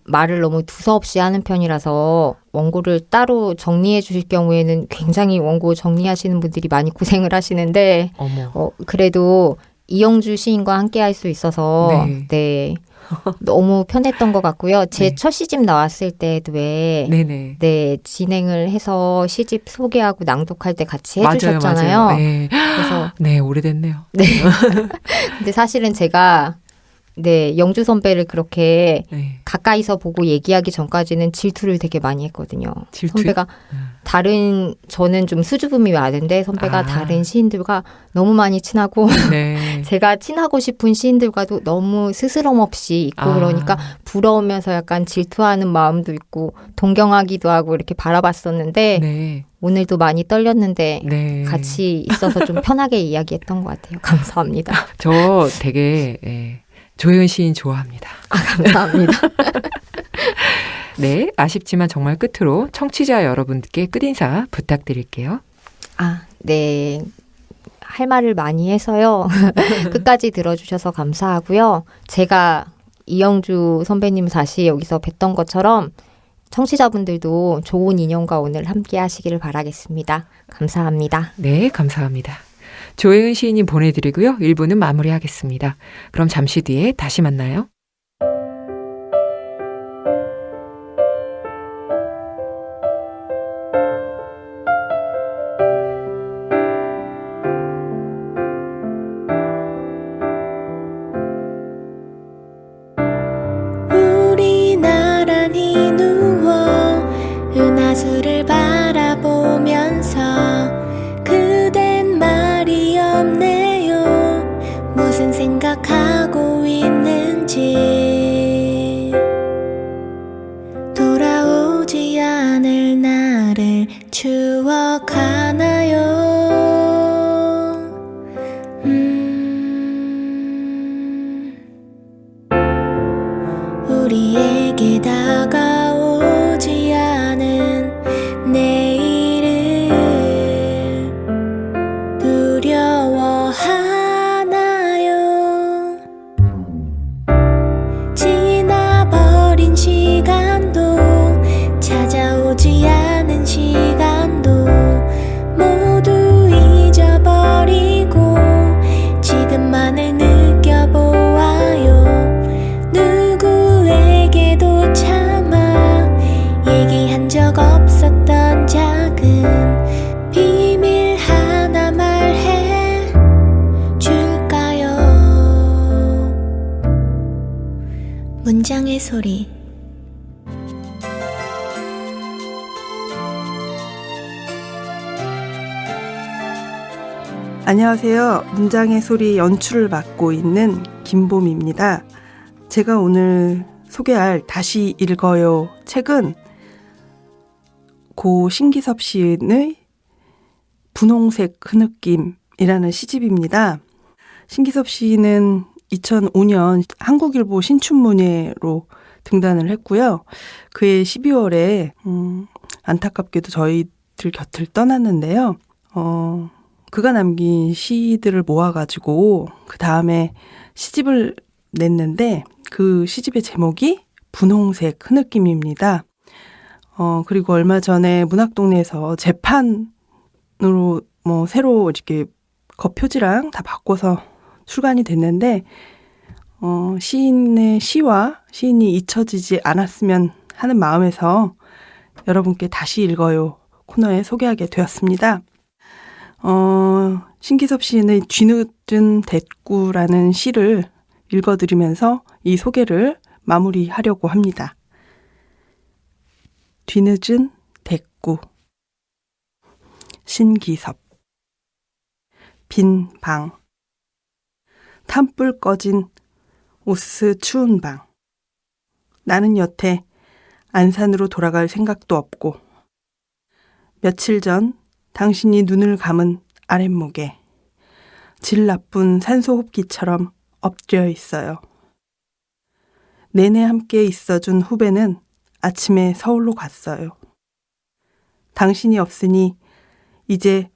말을 너무 두서없이 하는 편이라서 원고를 따로 정리해 주실 경우에는 굉장히 원고 정리하시는 분들이 많이 고생을 하시는데 그래도 이영주 시인과 함께 할 수 있어서 너무 편했던 것 같고요. 제 첫 시집 나왔을 때도 진행을 해서 시집 소개하고 낭독할 때 같이 해주셨잖아요. 맞아요. 그래서 오래됐네요. 근데 사실은 제가 영주 선배를 그렇게 가까이서 보고 얘기하기 전까지는 질투를 되게 많이 했거든요. 선배가 저는 좀 수줍음이 많은데 선배가 다른 시인들과 너무 많이 친하고 제가 친하고 싶은 시인들과도 너무 스스럼 없이 있고 그러니까 부러우면서 약간 질투하는 마음도 있고 동경하기도 하고 이렇게 바라봤었는데 오늘도 많이 떨렸는데 같이 있어서 좀 편하게 이야기했던 것 같아요. 감사합니다. 저 되게 조혜은 시인 좋아합니다. 감사합니다. 네, 아쉽지만 정말 끝으로 청취자 여러분께 끝인사 부탁드릴게요. 할 말을 많이 해서요. 끝까지 들어주셔서 감사하고요. 제가 이영주 선배님 다시 여기서 뵀던 것처럼 청취자분들도 좋은 인연과 오늘 함께 하시기를 바라겠습니다. 감사합니다. 네, 감사합니다. 조혜은 시인님 보내드리고요. 1부는 마무리하겠습니다. 그럼 잠시 뒤에 다시 만나요. 우리 나란히 누워 은하수를 바라보면서 그댄 말이 없네요. 무슨 생각하고 있는지 돌아오지 않을 나를 추억하나요? 우리에게 다가오지 않은 내일을 두려워하나요? 지나버린 시간도 문장의 소리. 안녕하세요. 문장의 소리 연출을 맡고 있는 김봄입니다. 제가 오늘 소개할 다시 읽어요 책은 고 신기섭 시인의 분홍색 흐느낌이라는 시집입니다. 신기섭 시인은 2005년 한국일보 신춘문예로 등단을 했고요. 그해 12월에 안타깝게도 저희들 곁을 떠났는데요. 그가 남긴 시들을 모아가지고 그 다음에 시집을 냈는데 그 시집의 제목이 분홍색 흐느낌입니다. 그리고 얼마 전에 문학동네에서 재판으로 새로 이렇게 겉표지랑 다 바꿔서 출간이 됐는데 시인의 시와 시인이 잊혀지지 않았으면 하는 마음에서 여러분께 다시 읽어요 코너에 소개하게 되었습니다. 신기섭 시인의 뒤늦은 대꾸라는 시를 읽어드리면서 이 소개를 마무리하려고 합니다. 뒤늦은 대꾸. 신기섭. 빈 방. 탄불 꺼진 오스 추운 방. 나는 여태 안산으로 돌아갈 생각도 없고 며칠 전 당신이 눈을 감은 아랫목에 질 나쁜 산소 호흡기처럼 엎드려 있어요. 내내 함께 있어준 후배는 아침에 서울로 갔어요. 당신이 없으니 이제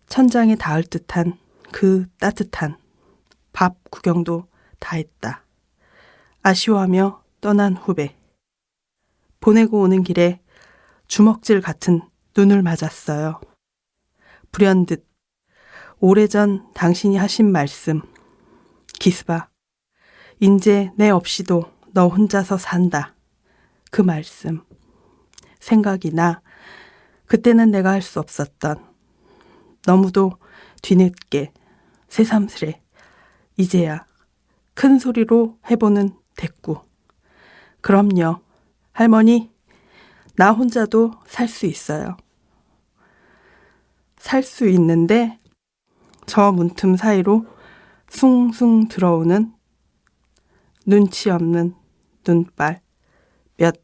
천장에 닿을 듯한 그 따뜻한 밥 구경도 다 했다. 아쉬워하며 떠난 후배. 보내고 오는 길에 주먹질 같은 눈을 맞았어요. 불현듯 오래전 당신이 하신 말씀. 기스바, 인제 내 없이도 너 혼자서 산다. 그 말씀. 생각이 나. 그때는 내가 할 수 없었던. 너무도 뒤늦게, 새삼스레, 이제야 큰 소리로 해보는 대꾸. 그럼요, 할머니, 나 혼자도 살 수 있어요. 살 수 있는데 저 문틈 사이로 숭숭 들어오는 눈치 없는 눈발 몇.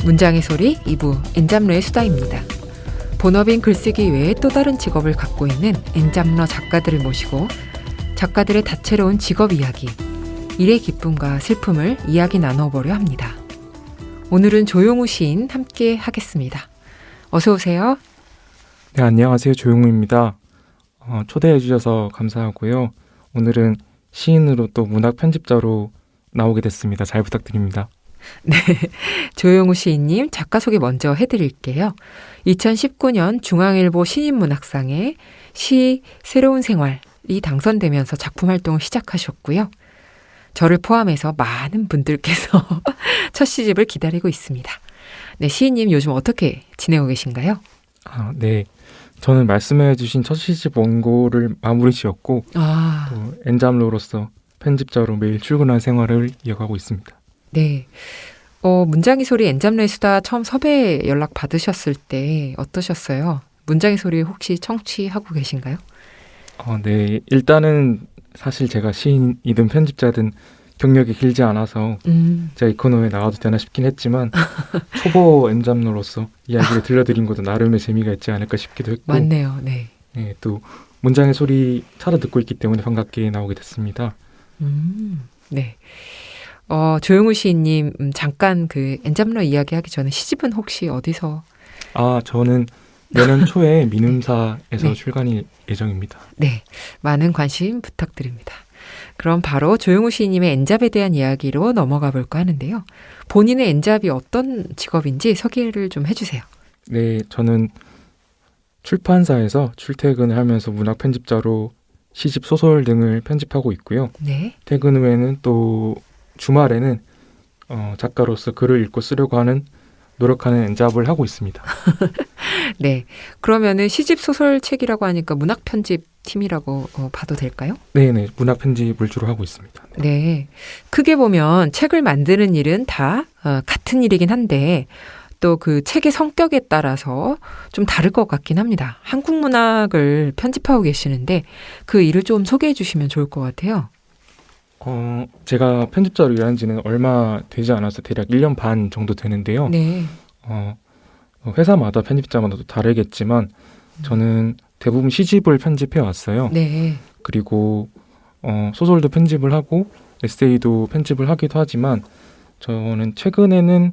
문장의 소리 2부 엔잡러의 수다입니다. 본업인 글쓰기 외에 또 다른 직업을 갖고 있는 엔잡러 작가들을 모시고 작가들의 다채로운 직업 이야기, 일의 기쁨과 슬픔을 이야기 나눠보려 합니다. 오늘은 조용우 시인 함께 하겠습니다. 어서 오세요. 네, 안녕하세요. 조용우입니다. 초대해 주셔서 감사하고요. 오늘은 시인으로 또 문학 편집자로 나오게 됐습니다. 잘 부탁드립니다. 네, 조용우 시인님 작가 소개 먼저 해드릴게요. 2019년 중앙일보 신인문학상에 시 새로운 생활이 당선되면서 작품 활동을 시작하셨고요. 저를 포함해서 많은 분들께서 첫 시집을 기다리고 있습니다. 네, 시인님 요즘 어떻게 지내고 계신가요? 네, 저는 말씀해 주신 첫 시집 원고를 마무리 지었고 또 엔잡러로서 편집자로 매일 출근한 생활을 이어가고 있습니다. 네. 문장의 소리 엔잡러의 수다 처음 섭외 연락 받으셨을 때 어떠셨어요? 문장의 소리 혹시 청취하고 계신가요? 네. 일단은 사실 제가 시인이든 편집자든 경력이 길지 않아서 제가 이 코너에 나가도 되나 싶긴 했지만 초보 엔잡러로서 이야기를 들려드린 것도 나름의 재미가 있지 않을까 싶기도 했고 맞네요. 네. 네, 또 문장의 소리 찾아 듣고 있기 때문에 반갑게 나오게 됐습니다. 네. 조용우 시인님 잠깐 그 엔잡러 이야기하기 전에 시집은 혹시 어디서? 저는 내년 초에 민음사에서 네. 출간일 예정입니다. 네, 많은 관심 부탁드립니다. 그럼 바로 조용우 시인님의 엔잡에 대한 이야기로 넘어가 볼까 하는데요. 본인의 엔잡이 어떤 직업인지 소개를 좀 해주세요. 네, 저는 출판사에서 출퇴근을 하면서 문학 편집자로 시집 소설 등을 편집하고 있고요. 네. 퇴근 후에는 또 주말에는 작가로서 글을 읽고 쓰려고 노력하는 엔잡을 하고 있습니다. 네. 그러면은 시집 소설책이라고 하니까 문학 편집 팀이라고 봐도 될까요? 네네. 문학 편집을 주로 하고 있습니다. 네. 크게 보면 책을 만드는 일은 다 같은 일이긴 한데 또 그 책의 성격에 따라서 좀 다를 것 같긴 합니다. 한국 문학을 편집하고 계시는데 그 일을 좀 소개해 주시면 좋을 것 같아요. 제가 편집자로 일한 지는 얼마 되지 않아서 대략 1년 반 정도 되는데요. 네. 회사마다 편집자마다 또 다르겠지만 저는 대부분 시집을 편집해 왔어요. 네. 그리고 소설도 편집을 하고 에세이도 편집을 하기도 하지만 저는 최근에는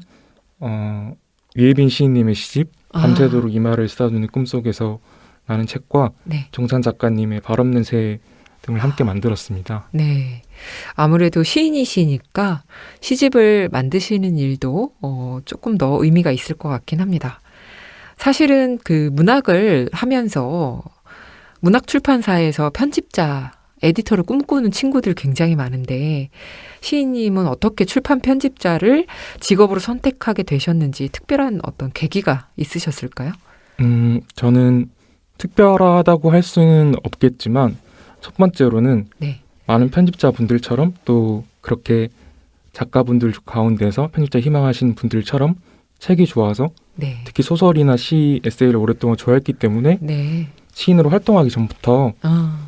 위혜빈 시인님의 시집 밤새도록 이마를 쓰다듬는 꿈속에서 라는 책과 네. 정찬 작가님의 발 없는 새 등을 함께 만들었습니다. 네. 아무래도 시인이시니까 시집을 만드시는 일도 조금 더 의미가 있을 것 같긴 합니다. 사실은 그 문학을 하면서 문학 출판사에서 편집자, 에디터를 꿈꾸는 친구들 굉장히 많은데 시인님은 어떻게 출판 편집자를 직업으로 선택하게 되셨는지 특별한 어떤 계기가 있으셨을까요? 저는 특별하다고 할 수는 없겠지만 첫 번째로는 네. 많은 편집자분들처럼 또 그렇게 작가분들 가운데서 편집자 희망하신 분들처럼 책이 좋아서 네. 특히 소설이나 시, 에세이를 오랫동안 좋아했기 때문에 네. 시인으로 활동하기 전부터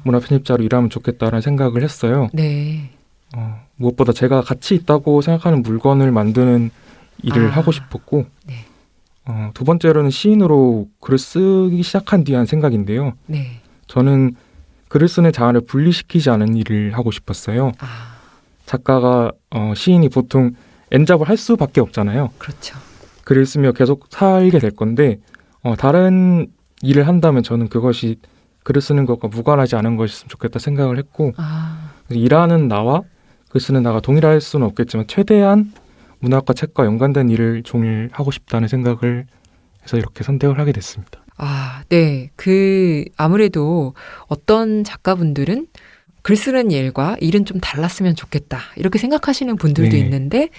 문화 편집자로 일하면 좋겠다라는 생각을 했어요. 네. 무엇보다 제가 가치 있다고 생각하는 물건을 만드는 일을 하고 싶었고 네. 두 번째로는 시인으로 글을 쓰기 시작한 뒤에 한 생각인데요. 네. 저는 글을 쓰는 자아를 분리시키지 않은 일을 하고 싶었어요. 작가가 시인이 보통 엔잡을 할 수밖에 없잖아요. 그렇죠. 글을 쓰며 계속 살게 될 건데 다른 일을 한다면 저는 그것이 글을 쓰는 것과 무관하지 않은 것이었으면 좋겠다 생각을 했고 일하는 나와 글 쓰는 나가 동일할 수는 없겠지만 최대한 문학과 책과 연관된 일을 종일 하고 싶다는 생각을 해서 이렇게 선택을 하게 됐습니다. 네. 아무래도 어떤 작가분들은 글 쓰는 일과 일은 좀 달랐으면 좋겠다. 이렇게 생각하시는 분들도 네. 있는데,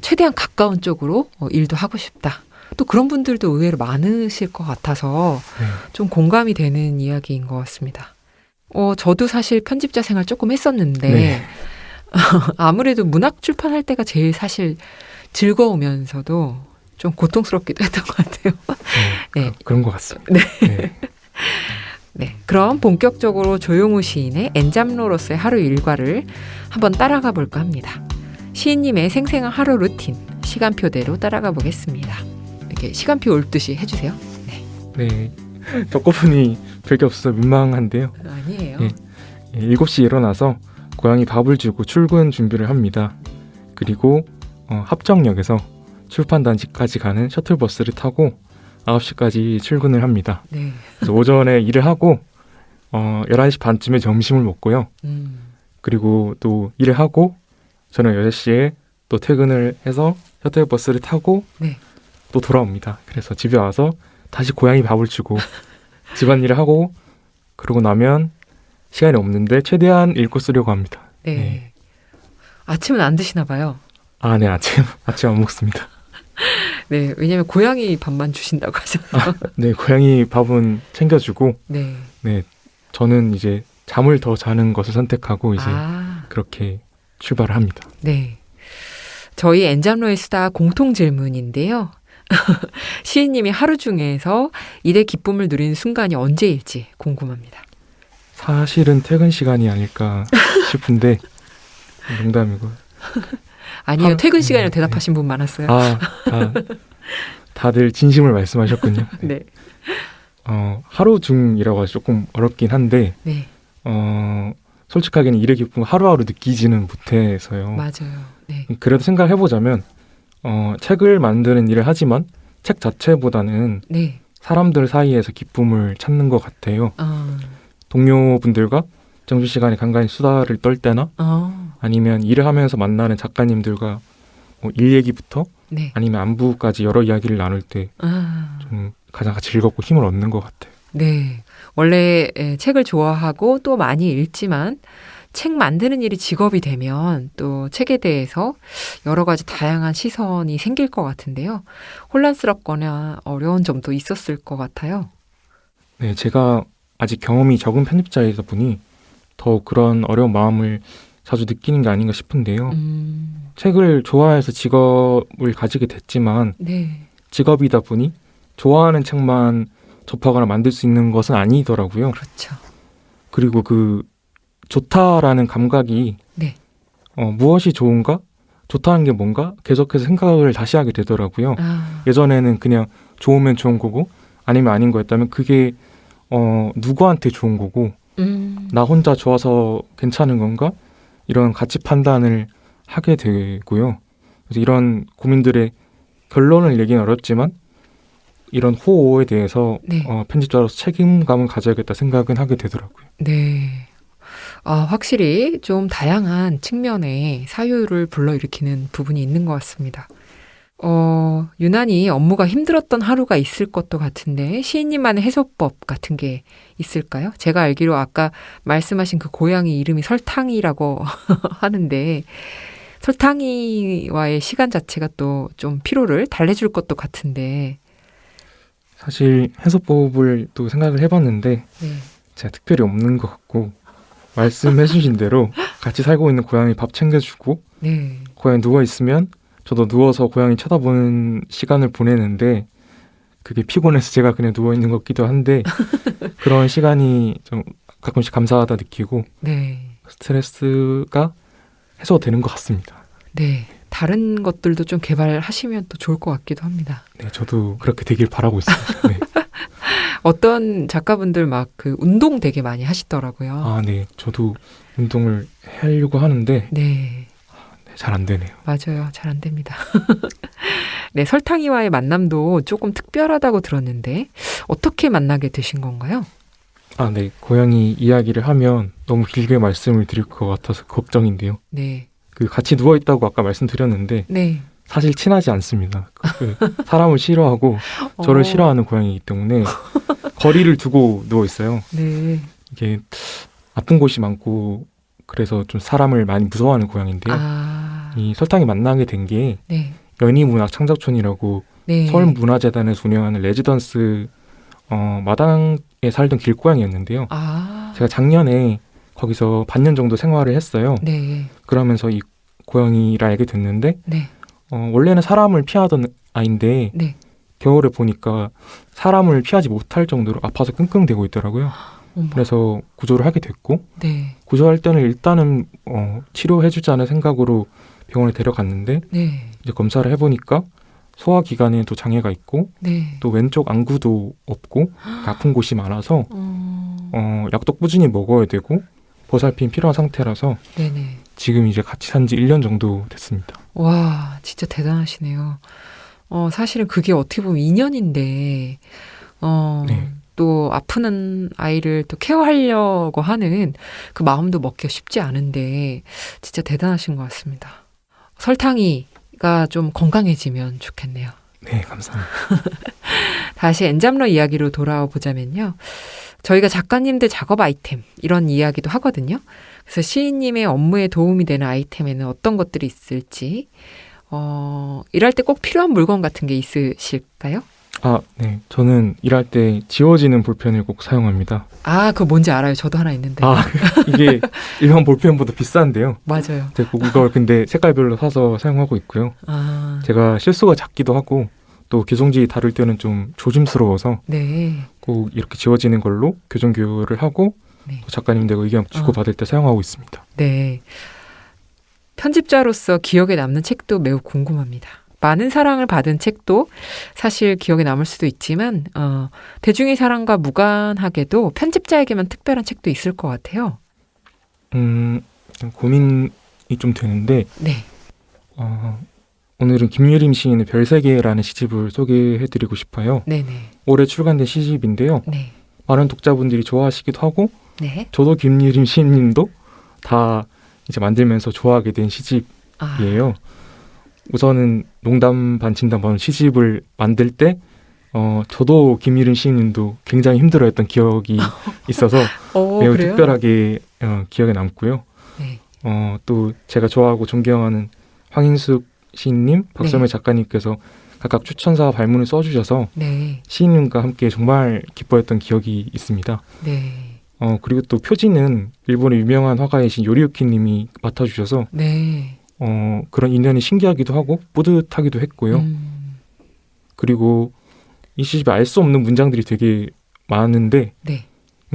최대한 가까운 쪽으로 일도 하고 싶다. 또 그런 분들도 의외로 많으실 것 같아서 네. 좀 공감이 되는 이야기인 것 같습니다. 저도 사실 편집자 생활 조금 했었는데, 네. 아무래도 문학 출판할 때가 제일 사실 즐거우면서도 좀 고통스럽기도 했던 것 같아요. 네. 그런 것 같습니다. 네. 네. 네, 그럼 본격적으로 조용우 시인의 엔잡로로서의 하루 일과를 한번 따라가 볼까 합니다. 시인님의 생생한 하루 루틴, 시간표대로 따라가 보겠습니다. 이렇게 시간표 옳듯이 해주세요. 네. 덕고분이 별게 없어서 민망한데요. 아니에요. 네. 7시에 일어나서 고양이 밥을 주고 출근 준비를 합니다. 그리고 합정역에서 출판단지까지 가는 셔틀버스를 타고 9시까지 출근을 합니다. 네. 그래서 오전에 일을 하고 11시 반쯤에 점심을 먹고요. 그리고 또 일을 하고 저녁 6시에 또 퇴근을 해서 셔틀버스를 타고 네. 또 돌아옵니다. 그래서 집에 와서 다시 고양이 밥을 주고 집안일을 하고 그러고 나면 시간이 없는데 최대한 읽고 쓰려고 합니다. 네. 네. 아침은 안 드시나 봐요. 네. 아침 안 먹습니다. 네, 왜냐면 고양이 밥만 주신다고 하셔서. 네, 고양이 밥은 챙겨주고 네. 네, 저는 이제 잠을 더 자는 것을 선택하고 이제 그렇게 출발을 합니다. 네. 저희 엔잡로의 수다 공통 질문인데요. 시인님이 하루 중에서 일의 기쁨을 누리는 순간이 언제일지 궁금합니다. 사실은 퇴근 시간이 아닐까 싶은데 농담이고. 아니요, 퇴근 시간에 대답하신 분 많았어요. 다들 진심을 말씀하셨군요. 네. 하루 중이라고 해서 조금 어렵긴 한데 네. 솔직하게는 일의 기쁨을 하루하루 느끼지는 못해서요. 맞아요. 네. 그래도 생각해보자면 책을 만드는 일을 하지만 책 자체보다는 네. 사람들 사이에서 기쁨을 찾는 것 같아요. 동료분들과 점심시간에 간간히 수다를 떨 때나 아니면 일을 하면서 만나는 작가님들과 일 얘기부터 네. 아니면 안부까지 여러 이야기를 나눌 때 좀 가장 즐겁고 힘을 얻는 것 같아요. 네. 원래 책을 좋아하고 또 많이 읽지만 책 만드는 일이 직업이 되면 또 책에 대해서 여러 가지 다양한 시선이 생길 것 같은데요. 혼란스럽거나 어려운 점도 있었을 것 같아요. 네, 제가 아직 경험이 적은 편집자이다 보니 더 그런 어려운 마음을 자주 느끼는 게 아닌가 싶은데요. 책을 좋아해서 직업을 가지게 됐지만 네. 직업이다 보니 좋아하는 책만 접하거나 만들 수 있는 것은 아니더라고요. 그렇죠. 그리고 그 좋다라는 감각이 네. 무엇이 좋은가? 좋다는 게 뭔가? 계속해서 생각을 다시 하게 되더라고요. 예전에는 그냥 좋으면 좋은 거고 아니면 아닌 거였다면 그게 누구한테 좋은 거고 나 혼자 좋아서 괜찮은 건가? 이런 가치 판단을 하게 되고요. 그래서 이런 고민들의 결론을 내기는 어렵지만 이런 호호에 대해서 네. 편집자로서 책임감을 가져야겠다 생각은 하게 되더라고요. 네. 확실히 좀 다양한 측면의 사유를 불러일으키는 부분이 있는 것 같습니다. 유난히 업무가 힘들었던 하루가 있을 것도 같은데 시인님만의 해소법 같은 게 있을까요? 제가 알기로 아까 말씀하신 그 고양이 이름이 설탕이라고 하는데 설탕이와의 시간 자체가 또 좀 피로를 달래줄 것도 같은데 사실 해소법을 또 생각을 해봤는데 네. 제가 특별히 없는 것 같고 말씀해 주신 대로 같이 살고 있는 고양이 밥 챙겨주고 네. 고양이 누워있으면 저도 누워서 고양이 쳐다보는 시간을 보내는데 그게 피곤해서 제가 그냥 누워있는 것 같기도 한데 그런 시간이 좀 가끔씩 감사하다 느끼고 네. 스트레스가 해소되는 것 같습니다. 네. 다른 것들도 좀 개발하시면 또 좋을 것 같기도 합니다. 네, 저도 그렇게 되길 바라고 있습니다. 네. 어떤 작가분들 막 그 운동 되게 많이 하시더라고요. 아, 네. 저도 운동을 하려고 하는데 네. 잘 안 되네요. 맞아요. 잘 안 됩니다. 네, 설탕이와의 만남도 조금 특별하다고 들었는데 어떻게 만나게 되신 건가요? 아, 네. 고양이 이야기를 하면 너무 길게 말씀을 드릴 것 같아서 걱정인데요. 네. 그 같이 누워 있다고 아까 말씀드렸는데 네. 사실 친하지 않습니다. 사람을 싫어하고 저를 싫어하는 고양이이기 때문에 거리를 두고 누워 있어요. 네. 이게 아픈 곳이 많고 그래서 좀 사람을 많이 무서워하는 고양이인데요. 이 설탕이 만나게 된 게 네. 연희문학창작촌이라고 네. 서울문화재단에서 운영하는 레지던스 마당에 살던 길고양이였는데요. 제가 작년에 거기서 반년 정도 생활을 했어요. 네. 그러면서 이 고양이를 알게 됐는데 네. 원래는 사람을 피하던 아이인데 네. 겨울에 보니까 사람을 피하지 못할 정도로 아파서 끙끙대고 있더라고요. 어머. 그래서 구조를 하게 됐고 네. 구조할 때는 일단은 치료해주자는 생각으로 병원에 데려갔는데 네. 이제 검사를 해보니까 소화기관에도 장애가 있고 네. 또 왼쪽 안구도 없고 아픈 곳이 많아서 약도 꾸준히 먹어야 되고 보살핌이 필요한 상태라서 네네. 지금 이제 같이 산 지 1년 정도 됐습니다. 와, 진짜 대단하시네요. 사실은 그게 어떻게 보면 인연인데, 네. 또 아프는 아이를 또 케어하려고 하는 그 마음도 먹기가 쉽지 않은데, 진짜 대단하신 것 같습니다. 설탕이가 좀 건강해지면 좋겠네요. 네, 감사합니다. 다시 엔잡러 이야기로 돌아와 보자면요. 저희가 작가님들 작업 아이템 이런 이야기도 하거든요. 그래서 시인님의 업무에 도움이 되는 아이템에는 어떤 것들이 있을지 일할 때 꼭 필요한 물건 같은 게 있으실까요? 아, 네. 저는 일할 때 지워지는 볼펜을 꼭 사용합니다. 그거 뭔지 알아요. 저도 하나 있는데. 이게 일반 볼펜보다 비싼데요. 맞아요. 제가 이걸 근데 색깔별로 사서 사용하고 있고요. 제가 실수가 작기도 하고 또 교정지 다룰 때는 좀 조심스러워서 네. 꼭 이렇게 지워지는 걸로 교정 교육을 하고 네. 작가님들과 의견 주고받을 때 사용하고 있습니다. 네. 편집자로서 기억에 남는 책도 매우 궁금합니다. 많은 사랑을 받은 책도 사실 기억에 남을 수도 있지만 대중의 사랑과 무관하게도 편집자에게만 특별한 책도 있을 것 같아요. 고민이 좀 되는데 네. 오늘은 김유림 시인의 별세계라는 시집을 소개해드리고 싶어요. 네네. 올해 출간된 시집인데요. 네. 많은 독자분들이 좋아하시기도 하고 네. 저도 김유림 시인님도 다 이제 만들면서 좋아하게 된 시집이에요. 우선은 농담 반 진담 반 시집을 만들 때 저도 김일은 시인님도 굉장히 힘들어했던 기억이 있어서 매우 그래요? 특별하게 기억에 남고요. 네. 또 제가 좋아하고 존경하는 황인숙 시인님, 박선미 작가님께서 각각 추천사 발문을 써주셔서 네. 시인님과 함께 정말 기뻐했던 기억이 있습니다. 네. 그리고 또 표지는 일본의 유명한 화가이신 요리유키님이 맡아주셔서 네. 그런 인연이 신기하기도 하고 뿌듯하기도 했고요. 그리고 이 시집에 알 수 없는 문장들이 되게 많은데 네.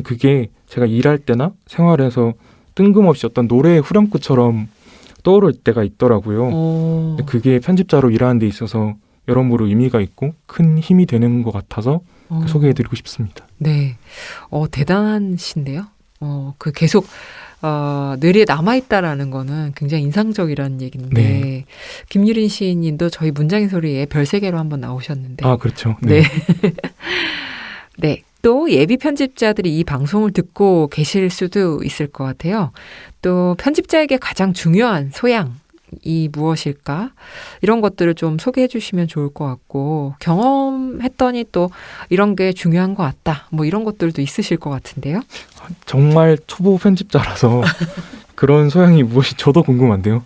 그게 제가 일할 때나 생활에서 뜬금없이 어떤 노래의 후렴구처럼 떠오를 때가 있더라고요. 근데 그게 편집자로 일하는 데 있어서 여러모로 의미가 있고 큰 힘이 되는 것 같아서 소개해드리고 싶습니다. 네. 대단하신데요. 그 계속 뇌리에 남아있다라는 거는 굉장히 인상적이라는 얘기인데 네. 김유린 시인님도 저희 문장의 소리에 별세계로 한번 나오셨는데 그렇죠. 네. 네. 또 예비 편집자들이 이 방송을 듣고 계실 수도 있을 것 같아요. 또 편집자에게 가장 중요한 소양이 무엇일까? 이런 것들을 좀 소개해 주시면 좋을 것 같고 경험했더니 또 이런 게 중요한 것 같다. 뭐 이런 것들도 있으실 것 같은데요. 정말 초보 편집자라서 그런 소양이 무엇이 저도 궁금한데요.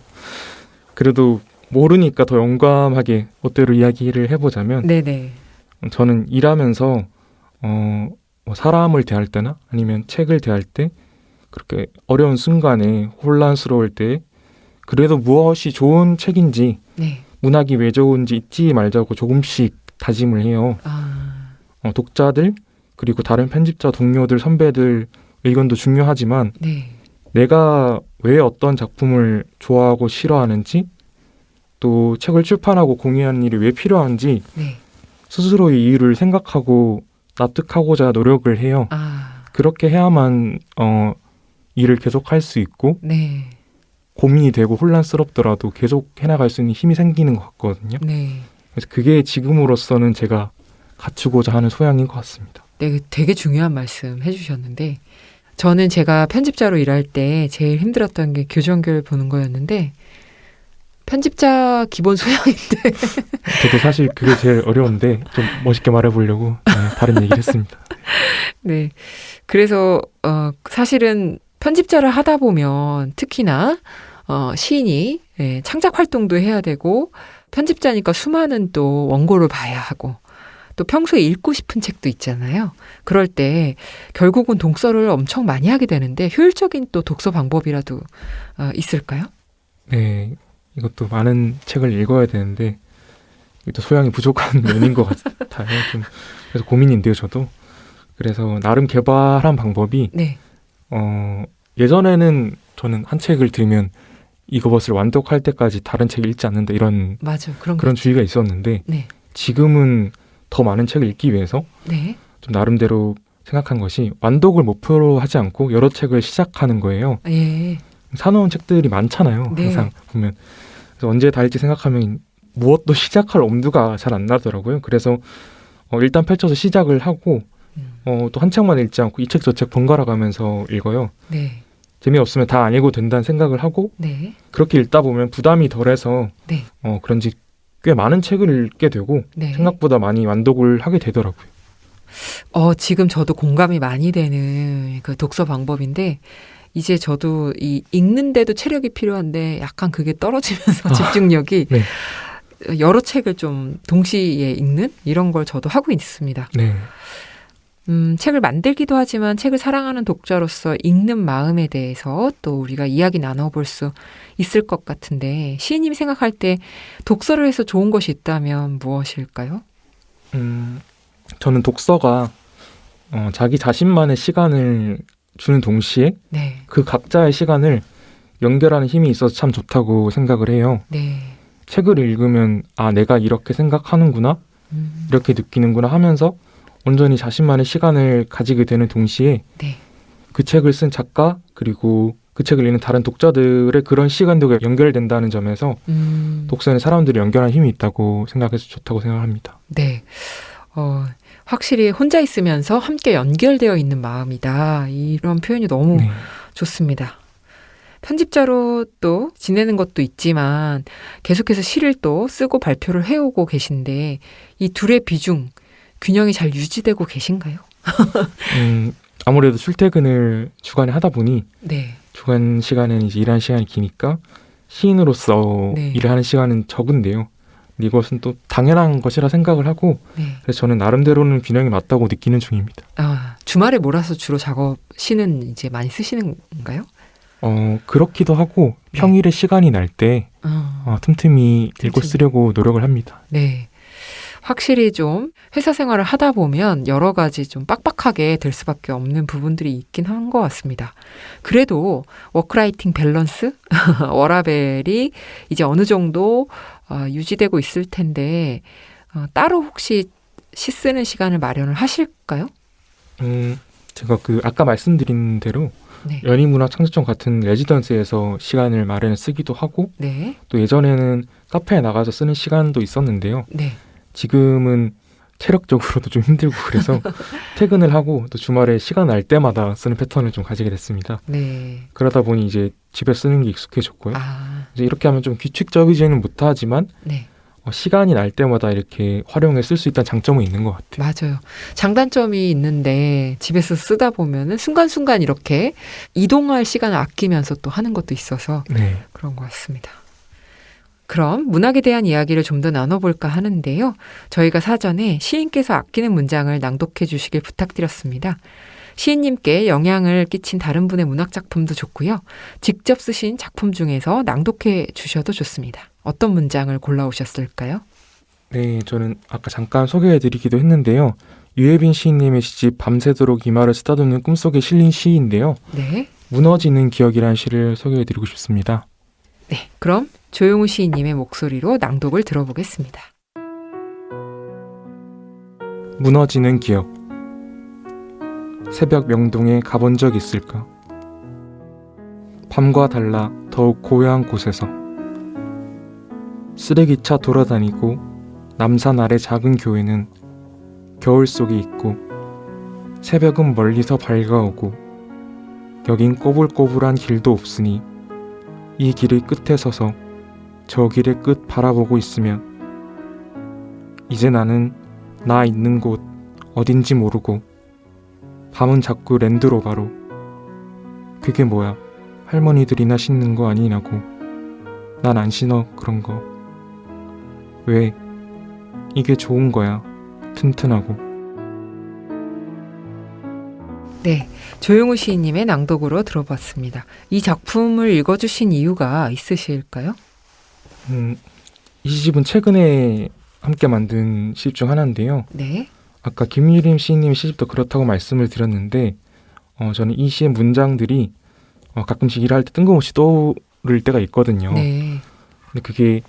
그래도 모르니까 더 용감하게 멋대로 이야기를 해보자면 네네. 저는 일하면서 뭐 사람을 대할 때나 아니면 책을 대할 때 그렇게 어려운 순간에 혼란스러울 때 그래도 무엇이 좋은 책인지 네. 문학이 왜 좋은지 잊지 말자고 조금씩 다짐을 해요. 독자들 그리고 다른 편집자 동료들 선배들 의견도 중요하지만 네. 내가 왜 어떤 작품을 좋아하고 싫어하는지 또 책을 출판하고 공유하는 일이 왜 필요한지 네. 스스로의 이유를 생각하고 납득하고자 노력을 해요. 그렇게 해야만 일을 계속할 수 있고 네. 고민이 되고 혼란스럽더라도 계속 해나갈 수 있는 힘이 생기는 것 같거든요. 네. 그래서 그게 지금으로서는 제가 갖추고자 하는 소양인 것 같습니다. 네, 되게 중요한 말씀 해주셨는데 저는 제가 편집자로 일할 때 제일 힘들었던 게 교정결 보는 거였는데 편집자 기본 소양인데 저도 사실 그게 제일 어려운데 좀 멋있게 말해보려고 다른 얘기를 했습니다. 네, 그래서 사실은 편집자를 하다 보면 특히나 시인이 창작 활동도 해야 되고 편집자니까 수많은 또 원고를 봐야 하고 또 평소에 읽고 싶은 책도 있잖아요. 그럴 때 결국은 독서를 엄청 많이 하게 되는데 효율적인 또 독서 방법이라도 있을까요? 네, 이것도 많은 책을 읽어야 되는데 이것도 소양이 부족한 면인 것 같아요. 좀 그래서 고민인데요, 저도. 그래서 나름 개발한 방법이 네. 예전에는 저는 한 책을 들으면 이것을 완독할 때까지 다른 책을 읽지 않는다 이런 맞아, 그런 주의가 있었는데 네. 지금은 더 많은 책을 읽기 위해서 네. 좀 나름대로 생각한 것이 완독을 목표로 하지 않고 여러 책을 시작하는 거예요. 예. 사놓은 책들이 많잖아요. 네. 항상 보면. 그래서 언제 다 읽지 생각하면 무엇도 시작할 엄두가 잘 안 나더라고요. 그래서 일단 펼쳐서 시작을 하고 또 한 책만 읽지 않고 이 책 저 책 번갈아 가면서 읽어요. 네. 재미없으면 다 안 읽어도 된다는 생각을 하고 네. 그렇게 읽다 보면 부담이 덜해서 네. 그런지 꽤 많은 책을 읽게 되고 네. 생각보다 많이 완독을 하게 되더라고요. 지금 저도 공감이 많이 되는 그 독서 방법인데 이제 저도 이 읽는데도 체력이 필요한데 약간 그게 떨어지면서 집중력이 네. 여러 책을 좀 동시에 읽는 이런 걸 저도 하고 있습니다. 네. 책을 만들기도 하지만 책을 사랑하는 독자로서 읽는 마음에 대해서 또 우리가 이야기 나눠볼 수 있을 것 같은데 시인님이 생각할 때 독서를 해서 좋은 것이 있다면 무엇일까요? 저는 독서가 자기 자신만의 시간을 주는 동시에 네. 그 각자의 시간을 연결하는 힘이 있어서 참 좋다고 생각을 해요. 네. 책을 읽으면 내가 이렇게 생각하는구나 이렇게 느끼는구나 하면서 온전히 자신만의 시간을 가지게 되는 동시에 네. 그 책을 쓴 작가 그리고 그 책을 읽는 다른 독자들의 그런 시간도 연결된다는 점에서 독서는 사람들이 연결하는 힘이 있다고 생각해서 좋다고 생각합니다. 네. 확실히 혼자 있으면서 함께 연결되어 있는 마음이다. 이런 표현이 너무 네. 좋습니다. 편집자로 또 지내는 것도 있지만 계속해서 시를 또 쓰고 발표를 해오고 계신데 이 둘의 비중 균형이 잘 유지되고 계신가요? 아무래도 출퇴근을 주간에 하다 보니 네. 주간 시간에는 이제 일하는 시간이 기니까 시인으로서 네. 일을 하는 시간은 적은데요. 근데 이것은 또 당연한 것이라 생각을 하고 네. 그래서 저는 나름대로는 균형이 맞다고 느끼는 중입니다. 아, 주말에 몰아서 주로 작업 시는 이제 많이 쓰시는 건가요? 그렇기도 하고 네. 평일에 시간이 날 때 틈틈이 읽고 틈틈이. 쓰려고 노력을 합니다. 네. 확실히 좀 회사 생활을 하다 보면 여러 가지 좀 빡빡하게 될 수밖에 없는 부분들이 있긴 한 것 같습니다. 그래도 워크라이팅 밸런스, 워라밸이 이제 어느 정도 유지되고 있을 텐데 따로 혹시 시 쓰는 시간을 마련을 하실까요? 제가 아까 말씀드린 대로 네. 연희문화창조청 같은 레지던스에서 시간을 마련해 쓰기도 하고 네. 또 예전에는 카페에 나가서 쓰는 시간도 있었는데요. 네. 지금은 체력적으로도 좀 힘들고 그래서 퇴근을 하고 또 주말에 시간 날 때마다 쓰는 패턴을 좀 가지게 됐습니다. 네. 그러다 보니 이제 집에 쓰는 게 익숙해졌고요. 이제 이렇게 하면 좀 규칙적이지는 못하지만 네. 시간이 날 때마다 이렇게 활용해 쓸 수 있다는 장점은 있는 것 같아요. 맞아요. 장단점이 있는데 집에서 쓰다 보면은 순간순간 이렇게 이동할 시간을 아끼면서 또 하는 것도 있어서 네. 그런 것 같습니다. 그럼 문학에 대한 이야기를 좀 더 나눠볼까 하는데요. 저희가 사전에 시인께서 아끼는 문장을 낭독해 주시길 부탁드렸습니다. 시인님께 영향을 끼친 다른 분의 문학작품도 좋고요. 직접 쓰신 작품 중에서 낭독해 주셔도 좋습니다. 어떤 문장을 골라오셨을까요? 네, 저는 아까 잠깐 소개해드리기도 했는데요. 유해빈 시인님의 시집 밤새도록 이마를 쓰다듬는 꿈속에 실린 시인데요. 네. 무너지는 기억이라는 시를 소개해드리고 싶습니다. 네, 그럼 조용우 시인님의 목소리로 낭독을 들어보겠습니다. 무너지는 기억. 새벽 명동에 가본 적 있을까? 밤과 달라 더욱 고요한 곳에서 쓰레기차 돌아다니고 남산 아래 작은 교회는 겨울 속에 있고 새벽은 멀리서 밝아오고 여긴 꼬불꼬불한 길도 없으니 이 길의 끝에 서서 저 길의 끝 바라보고 있으면 이제 나는 나 있는 곳 어딘지 모르고 밤은 자꾸 랜드로바로 그게 뭐야 할머니들이나 신는 거 아니냐고 난 안 신어 그런 거 왜 이게 좋은 거야 튼튼하고. 네, 조용우 시인님의 낭독으로 들어봤습니다. 이 작품을 읽어주신 이유가 있으실까요? 이 시집은 최근에 함께 만든 시집 중 하나인데요. 네. 아까 김유림 시인님 시집도 그렇다고 말씀을 드렸는데 저는 이 시의 문장들이 가끔씩 일할 때 뜬금없이 떠오를 때가 있거든요. 네. 근데 그게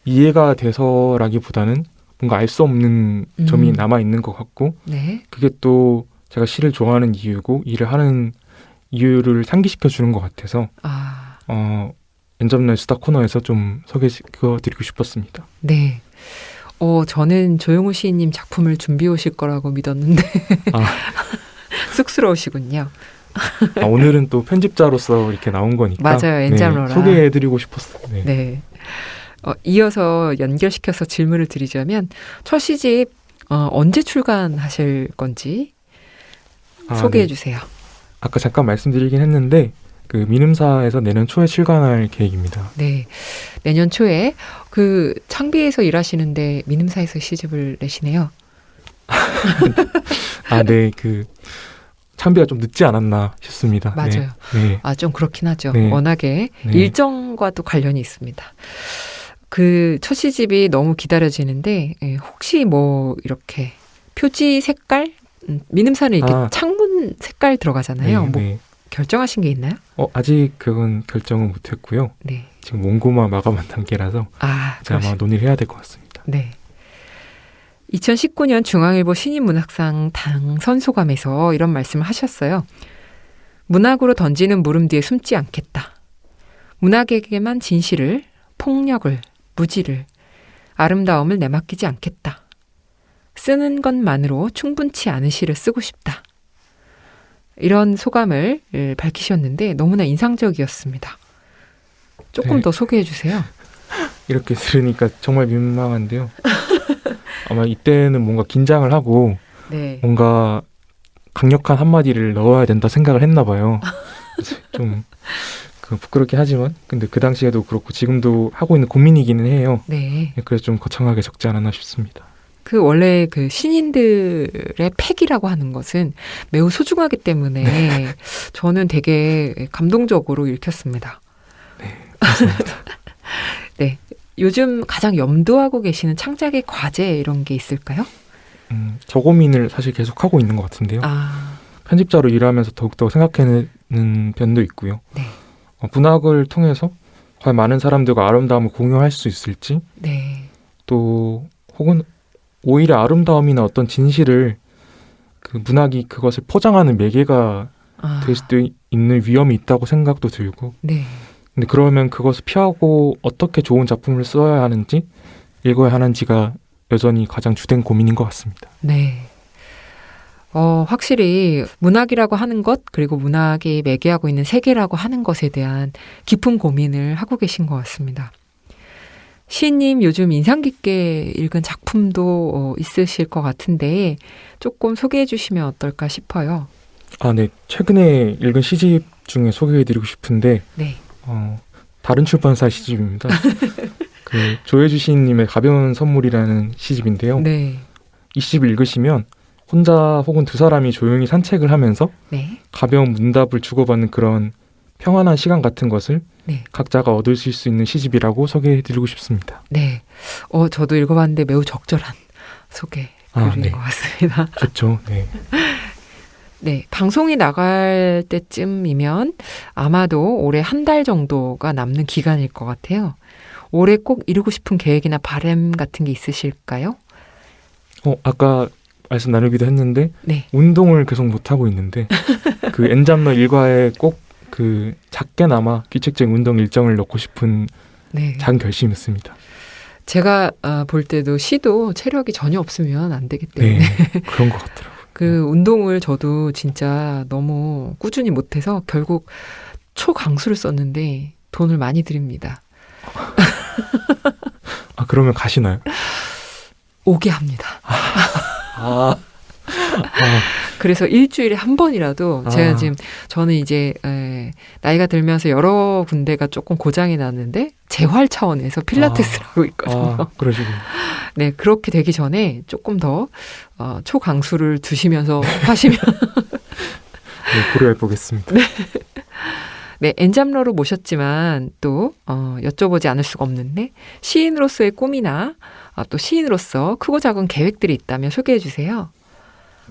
이해가 돼서라기보다는 뭔가 알 수 없는 점이 남아있는 것 같고 네. 그게 그게 또 제가 시를 좋아하는 이유고 일을 하는 이유를 상기시켜 주는 것 같아서 엔잡너의 수다 코너에서 좀 소개시켜드리고 싶었습니다. 네. 저는 조용우 시인님 작품을 준비해 오실 거라고 믿었는데 쑥스러우시군요. 오늘은 또 편집자로서 이렇게 나온 거니까 맞아요. 엔잡러라. 소개해드리고 싶었어요. 네. 네. 이어서 연결시켜서 질문을 드리자면 첫 시집 언제 출간하실 건지 소개해 주세요. 아까 잠깐 말씀드리긴 했는데 민음사에서 내년 초에 출간할 계획입니다. 네, 내년 초에 창비에서 일하시는데 민음사에서 시집을 내시네요. 네, 창비가 좀 늦지 않았나 싶습니다. 맞아요. 네. 좀 그렇긴 하죠. 네. 워낙에 네. 일정과도 관련이 있습니다. 첫 시집이 너무 기다려지는데 혹시 뭐 이렇게 표지 색깔? 민음사는 이렇게 창문 색깔 들어가잖아요. 네. 결정하신 게 있나요? 아직 그건 결정은 못했고요. 네. 지금 원고만 마감한 단계라서 아마 논의를 해야 될 것 같습니다. 네. 2019년 중앙일보 신인문학상 당선 소감에서 이런 말씀을 하셨어요. 문학으로 던지는 물음 뒤에 숨지 않겠다. 문학에게만 진실을, 폭력을, 무지를, 아름다움을 내맡기지 않겠다. 쓰는 것만으로 충분치 않은 시를 쓰고 싶다. 이런 소감을 밝히셨는데 너무나 인상적이었습니다. 조금 더 소개해 주세요. 이렇게 들으니까 정말 민망한데요. 아마 이때는 뭔가 긴장을 하고 네. 뭔가 강력한 한마디를 넣어야 된다 생각을 했나 봐요. 좀 부끄럽게 하지만 근데 그 당시에도 그렇고 지금도 하고 있는 고민이기는 해요. 네. 그래서 좀 거창하게 적지 않았나 싶습니다. 원래 신인들의 팩이라고 하는 것은 매우 소중하기 때문에 저는 되게 감동적으로 읽혔습니다. 네, 감사합니다. 네. 요즘 가장 염두하고 계시는 창작의 과제 이런 게 있을까요? 저 고민을 사실 계속 하고 있는 것 같은데요. 편집자로 일하면서 더욱더 생각해내는 변도 있고요. 네. 문학을 통해서 과연 많은 사람들과 아름다움을 공유할 수 있을지, 네. 또 혹은 오히려 아름다움이나 어떤 진실을 문학이 그것을 포장하는 매개가 될 수도 있는 위험이 있다고 생각도 들고, 네. 근데 그러면 그것을 피하고 어떻게 좋은 작품을 써야 하는지, 읽어야 하는지가 여전히 가장 주된 고민인 것 같습니다. 네. 확실히 문학이라고 하는 것, 그리고 문학이 매개하고 있는 세계라고 하는 것에 대한 깊은 고민을 하고 계신 것 같습니다. 시인님 요즘 인상 깊게 읽은 작품도 있으실 것 같은데 조금 소개해 주시면 어떨까 싶어요. 네. 최근에 읽은 시집 중에 소개해드리고 싶은데 네. 다른 출판사 시집입니다. 조혜주 시인님의 가벼운 선물이라는 시집인데요. 네. 이 시집을 읽으시면 혼자 혹은 두 사람이 조용히 산책을 하면서 네. 가벼운 문답을 주고받는 그런 평안한 시간 같은 것을 네. 각자가 얻으실 수 있는 시집이라고 소개해드리고 싶습니다. 네. 저도 읽어봤는데 매우 적절한 소개 글인 네. 것 같습니다. 좋죠. 네. 네. 방송이 나갈 때쯤이면 아마도 올해 한 달 정도가 남는 기간일 것 같아요. 올해 꼭 이루고 싶은 계획이나 바람 같은 게 있으실까요? 아까 말씀 나누기도 했는데 네. 운동을 계속 못하고 있는데 엔잡러 일과에 꼭 작게나마 규칙적인 운동 일정을 넣고 싶은 네. 작은 결심이었습니다. 제가 볼 때도 시도 체력이 전혀 없으면 안 되기 때문에 네, 그런 것 같더라고요. 운동을 저도 진짜 너무 꾸준히 못해서 결국 초강수를 썼는데 돈을 많이 드립니다. 그러면 가시나요? 오게 합니다. 그래서 일주일에 한 번이라도 제가 지금 저는 이제 나이가 들면서 여러 군데가 조금 고장이 났는데 재활 차원에서 필라테스를 하고 있거든요. 그러시군요. 네, 그렇게 되기 전에 조금 더 초강수를 두시면서 하시면 네, 고려해 보겠습니다. 네, 엔잡러로 모셨지만 또 여쭤보지 않을 수가 없는데 시인으로서의 꿈이나 또 시인으로서 크고 작은 계획들이 있다면 소개해 주세요.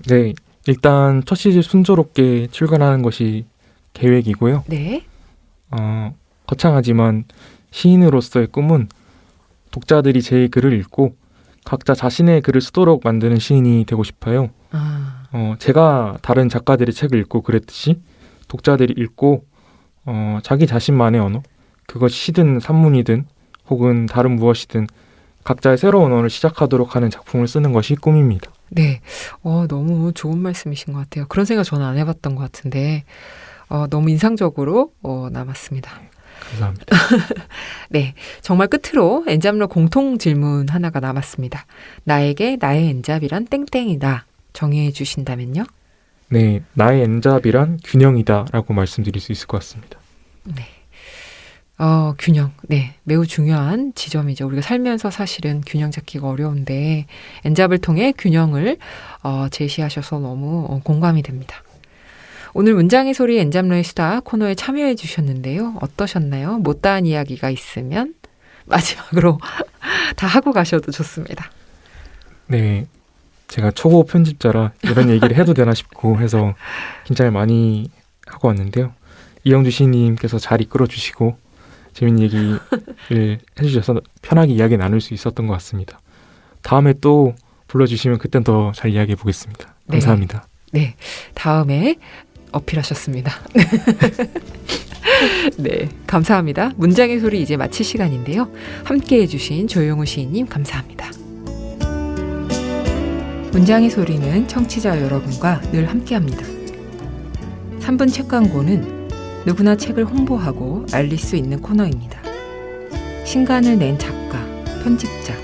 네, 일단 첫 시집 순조롭게 출간하는 것이 계획이고요. 네. 거창하지만 시인으로서의 꿈은 독자들이 제 글을 읽고 각자 자신의 글을 쓰도록 만드는 시인이 되고 싶어요. 제가 다른 작가들의 책을 읽고 그랬듯이 독자들이 읽고 자기 자신만의 언어, 그것이 시든 산문이든 혹은 다른 무엇이든 각자의 새로운 언어를 시작하도록 하는 작품을 쓰는 것이 꿈입니다. 네. 너무 좋은 말씀이신 것 같아요. 그런 생각 저는 안 해봤던 것 같은데 너무 인상적으로 남았습니다. 감사합니다. 네. 정말 끝으로 엔잡러 공통 질문 하나가 남았습니다. 나에게 나의 엔잡이란 땡땡이다. 정의해 주신다면요? 네. 나의 엔잡이란 균형이다 라고 말씀드릴 수 있을 것 같습니다. 네. 균형. 네. 매우 중요한 지점이죠. 우리가 살면서 사실은 균형 잡기가 어려운데 엔잡을 통해 균형을 제시하셔서 너무 공감이 됩니다. 오늘 문장의 소리 엔잡러의 수다 코너에 참여해 주셨는데요. 어떠셨나요? 못다한 이야기가 있으면 마지막으로 다 하고 가셔도 좋습니다. 네. 제가 초보 편집자라 이런 얘기를 해도 되나 싶고 해서 긴장을 많이 하고 왔는데요. 이영주 시인님께서 잘 이끌어 주시고 재밌는 얘기를 해주셔서 편하게 이야기 나눌 수 있었던 것 같습니다. 다음에 또 불러주시면 그땐 더 잘 이야기해 보겠습니다. 감사합니다. 네. 다음에 어필하셨습니다. 네, 감사합니다. 문장의 소리 이제 마칠 시간인데요. 함께해 주신 조용우 시인님 감사합니다. 문장의 소리는 청취자 여러분과 늘 함께합니다. 3분 책 광고는 누구나 책을 홍보하고 알릴 수 있는 코너입니다. 신간을 낸 작가, 편집자,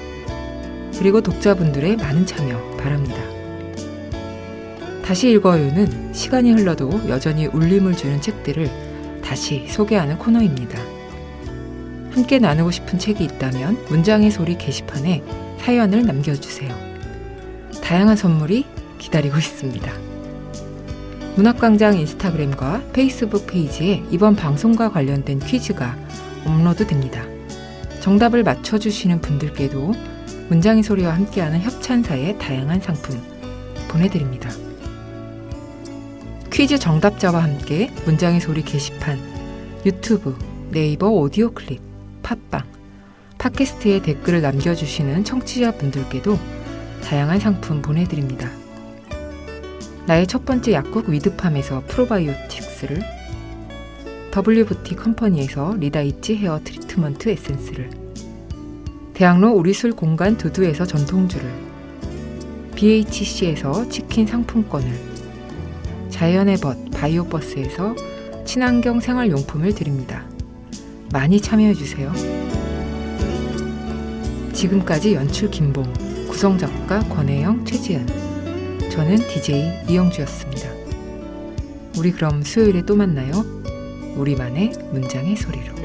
그리고 독자분들의 많은 참여 바랍니다. 다시 읽어요는 시간이 흘러도 여전히 울림을 주는 책들을 다시 소개하는 코너입니다. 함께 나누고 싶은 책이 있다면 문장의 소리 게시판에 사연을 남겨주세요. 다양한 선물이 기다리고 있습니다. 문학광장 인스타그램과 페이스북 페이지에 이번 방송과 관련된 퀴즈가 업로드됩니다. 정답을 맞춰주시는 분들께도 문장의 소리와 함께하는 협찬사의 다양한 상품 보내드립니다. 퀴즈 정답자와 함께 문장의 소리 게시판, 유튜브, 네이버 오디오 클립, 팟빵, 팟캐스트에 댓글을 남겨주시는 청취자분들께도 다양한 상품 보내드립니다. 나의 첫 번째 약국 위드팜에서 프로바이오틱스를, W부티 컴퍼니에서 리다이치 헤어 트리트먼트 에센스를, 대학로 우리술 공간 두두에서 전통주를, BHC에서 치킨 상품권을, 자연의 벗 바이오버스에서 친환경 생활용품을 드립니다. 많이 참여해주세요. 지금까지 연출 김봉, 구성작가 권혜영, 최지은, 저는 DJ 이영주였습니다. 우리 그럼 수요일에 또 만나요. 우리만의 문장의 소리로.